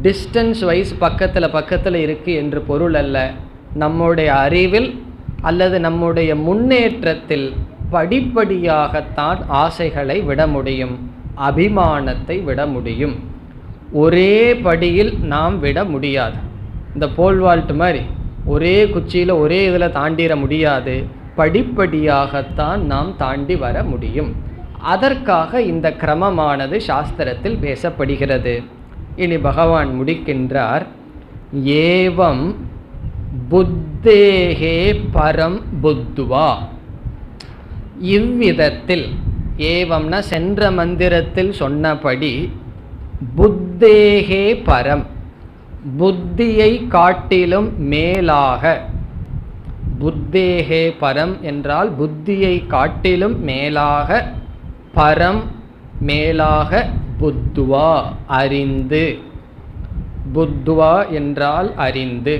டிஸ்டன்ஸ் வைஸ் பக்கத்தில் இருக்குது என்று பொருள் அல்ல. நம்முடைய அறிவில் அல்லது நம்முடைய முன்னேற்றத்தில் படிப்படியாகத்தான் ஆசைகளை விட முடியும், அபிமானத்தை விட முடியும். ஒரே படியில் நாம் விட முடியாது. இந்த போல் வால்ட் மாதிரி ஒரே குச்சியில் ஒரே இதில் தாண்டிட முடியாது. படிப்படியாகத்தான் நாம் தாண்டி வர முடியும். அதற்காக இந்த கிரமமானது சாஸ்திரத்தில் பேசப்படுகிறது. இனி பகவான் முடிக்கின்றார். ஏவம் புத்தேகே பரம் புத்துவா. இவ்விதத்தில், ஏவம்னா சென்ற மந்திரத்தில் சொன்னபடி, புத்தேகே பரம், புத்தியை காட்டிலும் மேலாக. புத்தேகே பரம் என்றால் புத்தியை காட்டிலும் மேலாக, பரம் மேலாக, புத்துவா அறிந்து. புத்துவா என்றால் அறிந்து.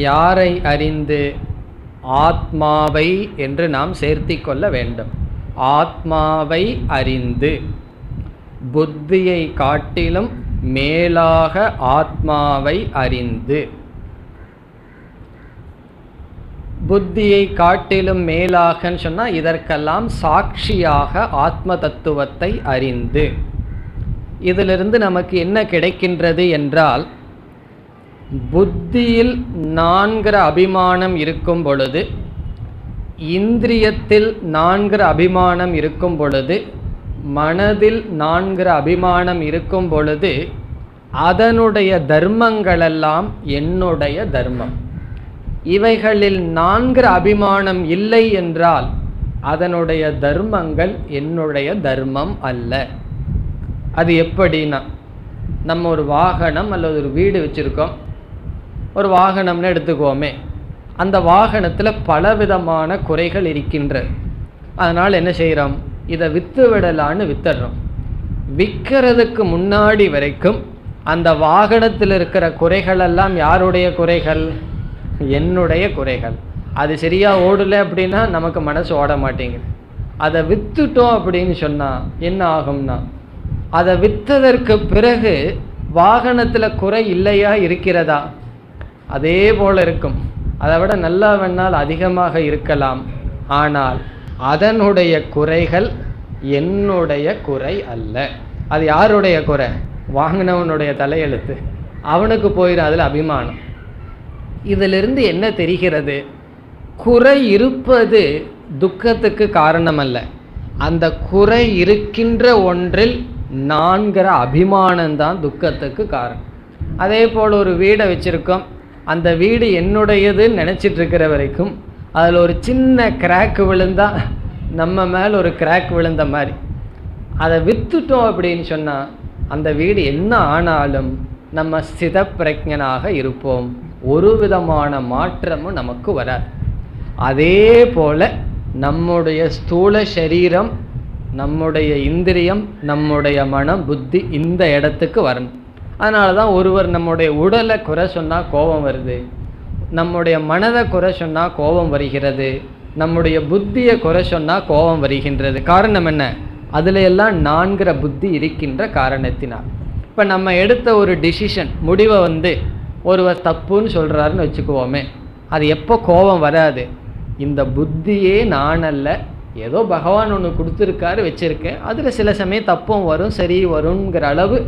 யாரை அறிந்து? ஆத்மாவை என்று நாம் சேர்த்தி கொள்ள வேண்டும். ஆத்மாவை அறிந்து, புத்தியை காட்டிலும் மேலாக ஆத்மாவை அறிந்து. புத்தியை காட்டிலும் மேலாகன்னு சொன்னால் இதற்கெல்லாம் சாட்சியாக ஆத்ம தத்துவத்தை அறிந்து. இதிலிருந்து நமக்கு என்ன கிடைக்கின்றது என்றால், புத்தியில் நான்கிற அபிமானம் இருக்கும் பொழுது, இந்திரியத்தில் நான்கிற அபிமானம் இருக்கும் பொழுது, மனதில் நான்கிற அபிமானம் இருக்கும் பொழுது, அதனுடைய தர்மங்களெல்லாம் என்னுடைய தர்மம். இவைகளில் நான்கிற அபிமானம் இல்லை என்றால் அதனுடைய தர்மங்கள் என்னுடைய தர்மம் அல்ல. அது எப்படின்னா, நம்ம ஒரு வாகனம் அல்லது ஒரு வீடு வச்சுருக்கோம். ஒரு வாகனம்னு எடுத்துக்கோமே, அந்த வாகனத்தில் பலவிதமான குறைகள் இருக்கின்றது. அதனால் என்ன செய்கிறோம்? இதை விற்று விடலான்னு வித்துடுறோம். விற்கிறதுக்கு முன்னாடி வரைக்கும் அந்த வாகனத்தில் இருக்கிற குறைகளெல்லாம் யாருடைய குறைகள்? என்னுடைய குறைகள். அது சரியாக ஓடலை அப்படின்னா நமக்கு மனசு ஓட மாட்டேங்குது. அதை விற்றுட்டோம் அப்படின்னு சொன்னால் என்ன ஆகும்னா, அதை விற்றதற்கு பிறகு வாகனத்தில் குறை இல்லையா இருக்கிறதா? அதே போல் இருக்கும். அதை விட நல்லா வேணால் அதிகமாக இருக்கலாம். ஆனால் அதனுடைய குறைகள் என்னுடைய குறை அல்ல. அது யாருடைய குறை? வாங்கினவனுடைய தலையெழுத்து. அவனுக்கு போயிடும் அதில் அபிமானம். இதிலிருந்து என்ன தெரிகிறது? குறை இருப்பது துக்கத்துக்கு காரணம் அல்ல. அந்த குறை இருக்கின்ற ஒன்றில் நான்கிற அபிமானம்தான் துக்கத்துக்கு காரணம். அதே போல் ஒரு வீடை வச்சுருக்கோம். அந்த வீடு என்னுடையதுன்னு நினச்சிட்டு இருக்கிற வரைக்கும் அதில் ஒரு சின்ன கிராக் விழுந்தால் நம்ம மேலே ஒரு கிராக் விழுந்த மாதிரி. அதை விற்றுட்டோம் அப்படின்னு சொன்னால் அந்த வீடு என்ன ஆனாலும் நம்ம ஸ்தித பிரஜனாக இருப்போம். ஒரு விதமான மாற்றமும் நமக்கு வராது. அதே போல் நம்முடைய ஸ்தூல சரீரம், நம்முடைய இந்திரியம், நம்முடைய மனம், புத்தி இந்த இடத்துக்கு வரணும். அதனால தான் ஒருவர் நம்முடைய உடலை குறை சொன்னால் கோபம் வருது. நம்முடைய மனதை குறை சொன்னால் கோபம் வருகிறது, நம்முடைய புத்தியை குறை சொன்னால் கோபம் வருகின்றது. காரணம் என்ன? அதில் எல்லாம் நான்கிற புத்தி இருக்கின்ற காரணத்தினால். இப்போ நம்ம எடுத்த ஒரு டிசிஷன் முடிவை ஒருவர் தப்புன்னு சொல்கிறாருன்னு வச்சுக்குவோமே, அது எப்போ கோபம் வராது? இந்த புத்தியே நான் அல்ல, ஏதோ பகவான் ஒன்று கொடுத்துருக்காரு வச்சுருக்கேன், அதில் சில சமயம் தப்பும் வரும் சரி வருங்கிற அளவு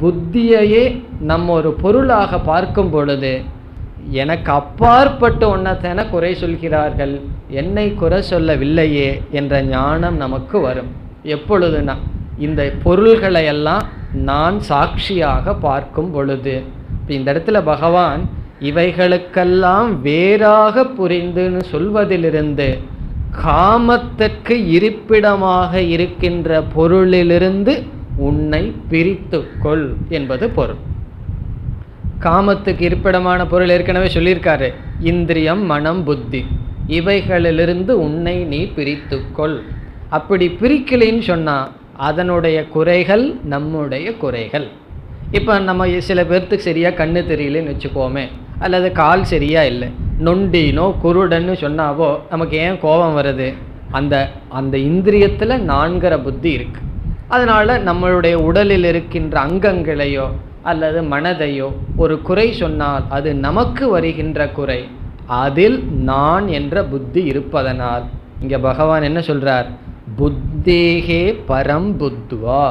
புத்தியையே நம்ம ஒரு பொருளாக பார்க்கும் பொழுது எனக்கு அப்பாற்பட்ட ஒன்றத்தான குறை சொல்கிறார்கள், என்னை குறை சொல்லவில்லையே என்ற ஞானம் நமக்கு வரும். எப்பொழுதுனா இந்த பொருள்களை எல்லாம் நான் சாட்சியாக பார்க்கும் பொழுது. இப்போ இந்த இடத்துல பகவான் இவைகளுக்கெல்லாம் வேறாக புரிந்துன்னு சொல்வதிலிருந்து காமத்திற்கு இருப்பிடமாக இருக்கின்ற பொருளிலிருந்து உன்னை பிரித்து கொள் என்பது பொருள். காமத்துக்கு இருப்பிடமான பொருள் ஏற்கனவே சொல்லியிருக்காரு, இந்திரியம் மனம் புத்தி, இவைகளிலிருந்து உன்னை நீ பிரித்து கொள். அப்படி பிரிக்கலைன்னு சொன்னால் அதனுடைய குறைகள் நம்முடைய குறைகள். இப்போ நம்ம சில பேர்த்துக்கு சரியாக கண்ணு தெரியலன்னு வச்சுக்கோமே, அல்லது கால் சரியாக இல்லை, நொண்டினோ குருடன்னு சொன்னாவோ நமக்கு ஏன் கோபம் வருது? அந்த இந்திரியத்தில் நான்கிற புத்தி இருக்குது. அதனால் நம்மளுடைய உடலில் இருக்கின்ற அங்கங்களையோ அல்லது மனதையோ ஒரு குறை சொன்னால் அது நமக்கு வருகின்ற குறை, அதில் நான் என்ற புத்தி இருப்பதனால். இங்கே பகவான் என்ன சொல்கிறார்? புத்தேகே பரம் புத்வா,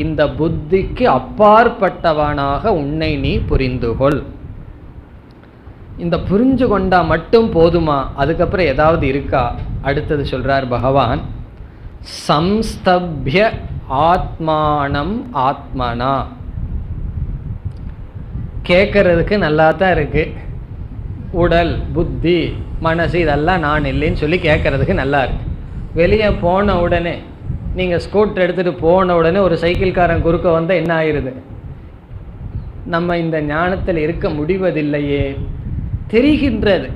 இந்த புத்திக்கு அப்பாற்பட்டவனாக உன்னை நீ புரிந்துகொள். இந்த புரிஞ்சு கொண்டா மட்டும் போதுமா? அதுக்கப்புறம் ஏதாவது இருக்கா? அடுத்தது சொல்றார் பகவான், சம்ஸ்தப்ய ஆத்மானம் ஆத்மனா. கேட்கறதுக்கு நல்லா தான் இருக்கு, உடல் புத்தி மனசு இதெல்லாம் நான் இல்லைன்னு சொல்லி கேட்கறதுக்கு நல்லா இருக்கு. வெளியே போன உடனே, நீங்கள் ஸ்கூட்டர் எடுத்துகிட்டு போன உடனே ஒரு சைக்கிள்காரன் குறுக்க வந்தால் என்ன ஆயிடுது? நம்ம இந்த ஞானத்தில் இருக்க முடிவதில்லையே. தெரிகின்றது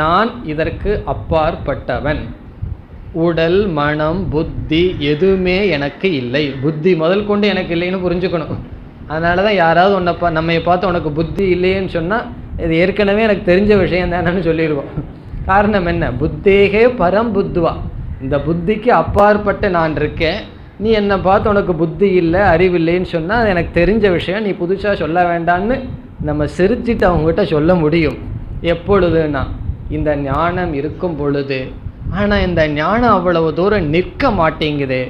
நான் இதற்கு அப்பாற்பட்டவன், உடல் மனம் புத்தி எதுவுமே எனக்கு இல்லை, புத்தி முதல் கொண்டு எனக்கு இல்லைன்னு புரிஞ்சுக்கணும். அதனால தான் யாராவது நம்மை பார்த்து உனக்கு புத்தி இல்லைன்னு சொன்னால் இது ஏற்கனவே எனக்கு தெரிஞ்ச விஷயம் தானேன்னு சொல்லிடுவோம். காரணம் என்ன? புத்தேகே பரம் புத்வா, இந்த புத்திக்கு அப்பாற்பட்ட நான் இருக்கேன், நீ என்னை பார்த்து உனக்கு புத்தி இல்லை அறிவில்லைன்னு சொன்னால் அது எனக்கு தெரிஞ்ச விஷயம், நீ புதுசாக சொல்ல வேண்டான்னு நம்ம சிரிச்சிட்டு அவங்ககிட்ட சொல்ல முடியும். எப்பொழுதுனா இந்த ஞானம் இருக்கும் பொழுது. ஆனால் இந்த ஞானம் அவ்வளவு தூரம் நிற்க மாட்டேங்குது.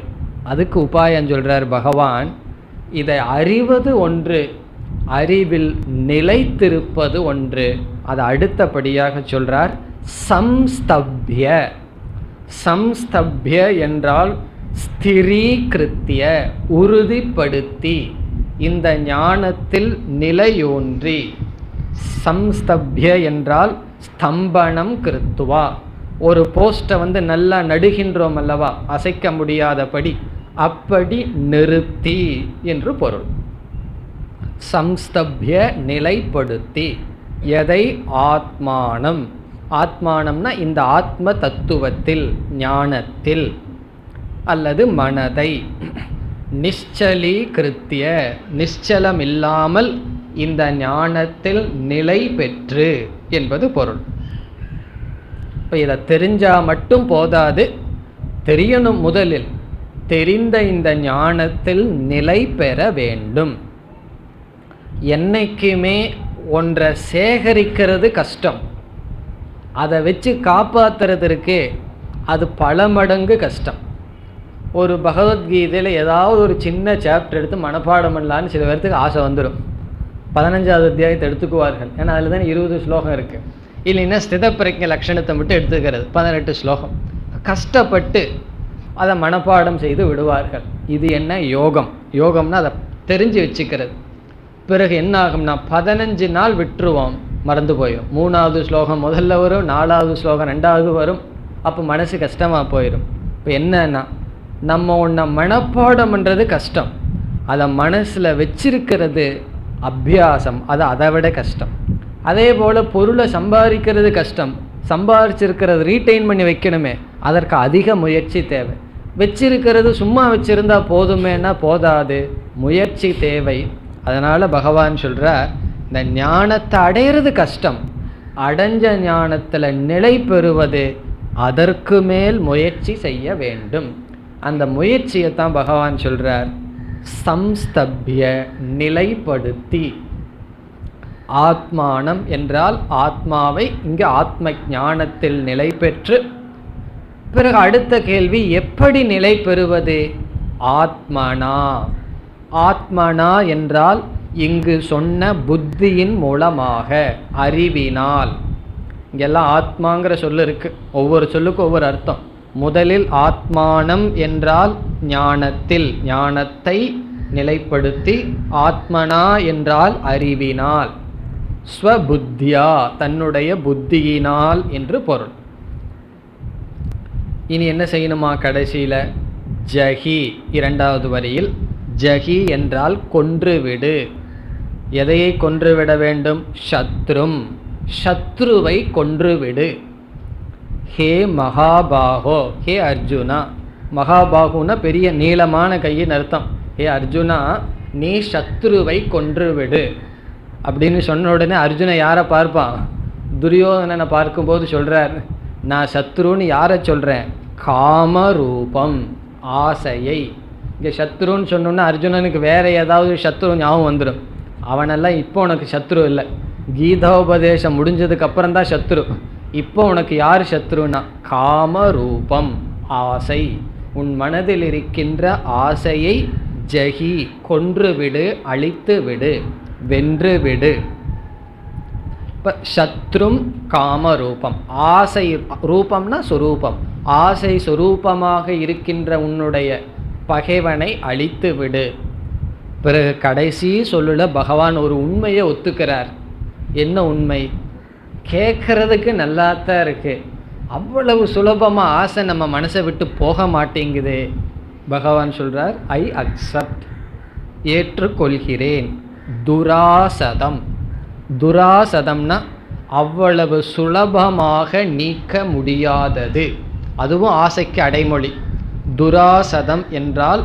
அதுக்கு உபாயம் சொல்கிறார் பகவான். இதை அறிவது ஒன்று, அறிவில் நிலைத்திருப்பது ஒன்று. அதை அடுத்தபடியாக சொல்கிறார் சம்ஸ்தப்ய. சம்ஸ்தப்ய என்றால் ஸ்திரீகிருத்திய, உறுதிப்படுத்தி, இந்த ஞானத்தில் நிலையோன்றி. சம்ஸ்தப்ய என்றால் ஸ்தம்பனம் கிருத்துவா, ஒரு போஸ்ட்டை நல்லா நடுகின்றோம் அல்லவா, அசைக்க முடியாதபடி, அப்படி நிறுத்தி என்று பொருள். சம்ஸ்தப்ய நிலைப்படுத்தி. எதை? ஆத்மானம். ஆத்மானம்னா இந்த ஆத்ம தத்துவத்தில், ஞானத்தில், அல்லது மனதை. நிశ్చலீகிருத்திய, நிశ్చலம் இல்லாமல் இந்த ஞானத்தில் நிலை பெற்று என்பது பொருள். இப்போ இதை தெரிஞ்சால் மட்டும் போதாது, தெரியணும். முதலில் தெரிந்த இந்த ஞானத்தில் நிலை பெற வேண்டும். என்னைக்குமே ஒன்றை சேகரிக்கிறது கஷ்டம், அதை வச்சு காப்பாற்றுறதுக்கு அது பல மடங்கு கஷ்டம். ஒரு பகவத்கீதையில் ஏதாவது ஒரு சின்ன சாப்டர் எடுத்து மனப்பாடம் பண்ணலான்னு சில பேர்த்துக்கு ஆசை வந்துடும். 15வது அத்தியாயத்தை எடுத்துக்குவார்கள், ஏன்னா அதில் தான் 20 ஸ்லோகம் இருக்குது. இல்லைன்னா ஸ்தித பிரக்ஞ லட்சணத்தை மட்டும் எடுத்துக்கிறது 18 ஸ்லோகம். கஷ்டப்பட்டு அதை மனப்பாடம் செய்து விடுவார்கள். இது என்ன? யோகம். யோகம்னா அதை தெரிஞ்சு வச்சுக்கிறது. பிறகு என்ன ஆகும்னா 15 நாள் விட்டுருவோம், மறந்து போயிடும். 3வது ஸ்லோகம் முதல்ல வரும், 4வது ஸ்லோகம் 2வது வரும். அப்போ மனசு கஷ்டமாக போயிடும். இப்போ என்னன்னா, நம்ம ஒன்றை மனப்பாடம் பண்ணுறது கஷ்டம், அதை மனசில் வச்சிருக்கிறது அபியாசம், அது அதை விட கஷ்டம். அதே போல் பொருளை சம்பாதிக்கிறது கஷ்டம், சம்பாதிச்சிருக்கிறது ரீட்டைன் பண்ணி வைக்கணுமே, அதற்கு அதிக முயற்சி தேவை. வச்சிருக்கிறது சும்மா வச்சிருந்தா போதுமேனா போதாது, முயற்சி தேவை. அதனால் பகவான் சொல்கிறார், இந்த ஞானத்தை அடையிறது கஷ்டம், அடைஞ்ச ஞானத்தில் நிலை பெறுவது அதற்கு மேல் முயற்சி செய்ய வேண்டும். அந்த முயற்சியை தான் பகவான் சொல்றார், சம்ஸ்தப்ய நிலைப்படுத்தி. ஆத்மானம் என்றால் ஆத்மாவை, இங்கே ஆத்ம ஞானத்தில் நிலை பெற்று, பிறகு அடுத்த கேள்வி எப்படி நிலை பெறுவது? ஆத்மனா. ஆத்மனா என்றால் இங்கு சொன்ன புத்தியின் மூலமாக, அறிவினால். இங்கெல்லாம் ஆத்மாங்கிற சொல்லு இருக்கு, ஒவ்வொரு சொல்லுக்கும் ஒவ்வொரு அர்த்தம். முதலில் ஆத்மானம் என்றால் ஞானத்தில், ஞானத்தை நிலைப்படுத்தி. ஆத்மனா என்றால் அறிவினால். ஸ்வபுத்தியா தன்னுடைய புத்தியினால் என்று பொருள். இனி என்ன செய்யணுமா? கடைசியில ஜஹி, இரண்டாவது வரியில் ஜஹி என்றால் கொன்றுவிடு. எதையை கொன்றுவிட வேண்டும்? சத்ரும், சத்ருவை கொன்றுவிடு. ஹே மகாபாகோ, ஹே அர்ஜுனா. மகாபாகுனா பெரிய நீளமான கையின் அர்த்தம். ஹே அர்ஜுனா, நீ சத்ருவை கொன்றுவிடு அப்படின்னு சொன்ன உடனே அர்ஜுனை யாரை பார்ப்பான்? துரியோதனனை பார்க்கும்போது சொல்றார், நான் சத்ருன்னு யாரை சொல்றேன்? காமரூபம், ஆசையை. இங்கே சத்ருன்னு சொன்னோன்னா அர்ஜுனனுக்கு வேற ஏதாவது சத்ரு ஞாபகம் வந்துடும். அவனெல்லாம் இப்போ உனக்கு சத்ரு இல்லை, கீதோபதேசம் முடிஞ்சதுக்கு அப்புறம் தான் சத்ரு. இப்போ உனக்கு யார் சத்ருனா? காமரூபம், ஆசை. உன் மனதில் இருக்கின்ற ஆசையை ஜஹி கொன்றுவிடு, அழித்து விடு, வென்று விடு. இப்போ சத்ரும் காமரூபம், ஆசை ரூபம்னா சுரூபம், ஆசை சுரூபமாக இருக்கின்ற உன்னுடைய பகைவனை அழித்து விடு. பிறகு கடைசி சொல்லுல பகவான் ஒரு உண்மையை ஒத்துக்கிறார். என்ன உண்மை? கேட்கறதுக்கு நல்லாத்தான் இருக்கு, அவ்வளவு சுலபமா ஆசை நம்ம மனசை விட்டு போக மாட்டேங்குது. பகவான் சொல்றார், ஐ அக்செப்ட், ஏற்றுக்கொள்கிறேன். துராசதம், துராசதம்னா அவ்வளவு சுலபமாக நீக்க முடியாதது, அதுவும் ஆசைக்கு அடைமொழி. துராசதம் என்றால்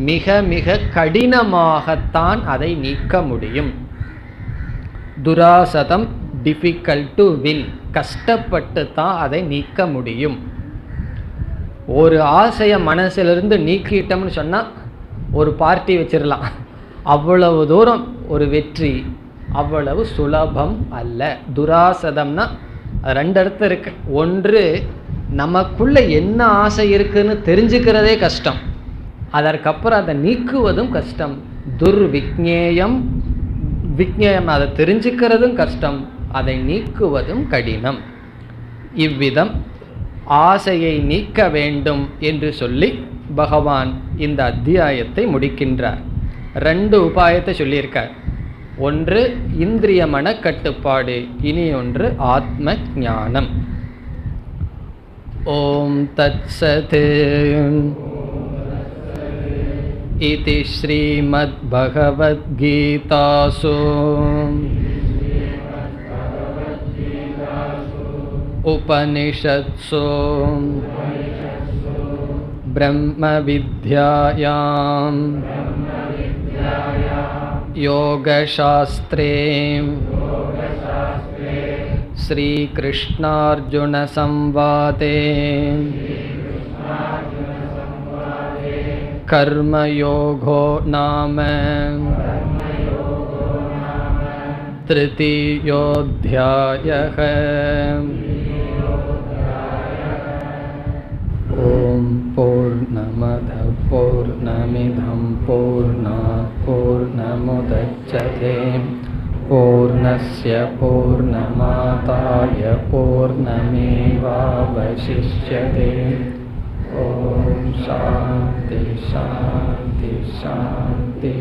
மிக மிக கடினமாகத்தான் அதை நீக்க முடியும். துராசதம் டிஃபிகல்ட் டு வின், கஷ்டப்பட்டு தான் அதை நீக்க முடியும். ஒரு ஆசையை மனசிலிருந்து நீக்கிட்டோம்னு சொன்னால் ஒரு பார்ட்டி வச்சிடலாம், அவ்வளவு தூரம் ஒரு வெற்றி அவ்வளவு சுலபம் அல்ல. துராசதம்னா ரெண்டு அர்த்தம் இருக்கு. ஒன்று, நமக்குள்ள என்ன ஆசை இருக்குன்னு தெரிஞ்சுக்கிறதே கஷ்டம், அதற்கப்புறம் அதை நீக்குவதும் கஷ்டம். துர்விக்ஞேயம், விக்ஞேயம் அதை தெரிஞ்சுக்கிறதும் கஷ்டம், அதை நீக்குவதும் கடினம். இவ்விதம் ஆசையை நீக்க வேண்டும் என்று சொல்லி பகவான் இந்த அத்தியாயத்தை முடிக்கின்றார். ரெண்டு உபாயத்தை சொல்லியிருக்கார். ஒன்று இந்திரிய மனக்கட்டுப்பாடு, இனி ஒன்று ஆத்ம ஞானம். ஓம் தத்சத் இதி ஸ்ரீமத் பகவத் கீதாசு உபனிஷத்சு பிரம்ம வித்யாயாம் யோகசாஸ்திரே ஸ்ரீகிருஷ்ணார்ஜுன சம்வாதே கர்மயோகோ நாம த்ரிதீயோऽध्यायः. ஓம் பூர்ணமத பூர்ணமிதம் பூர்ணாத் பூர்ணமுதச்யதே பூர்ணஸ்ய பூர்ணமாதாய பூர்ணமேவாவசிஷ்யதே. ஓம் சாந்தி சாந்தி சாந்தி.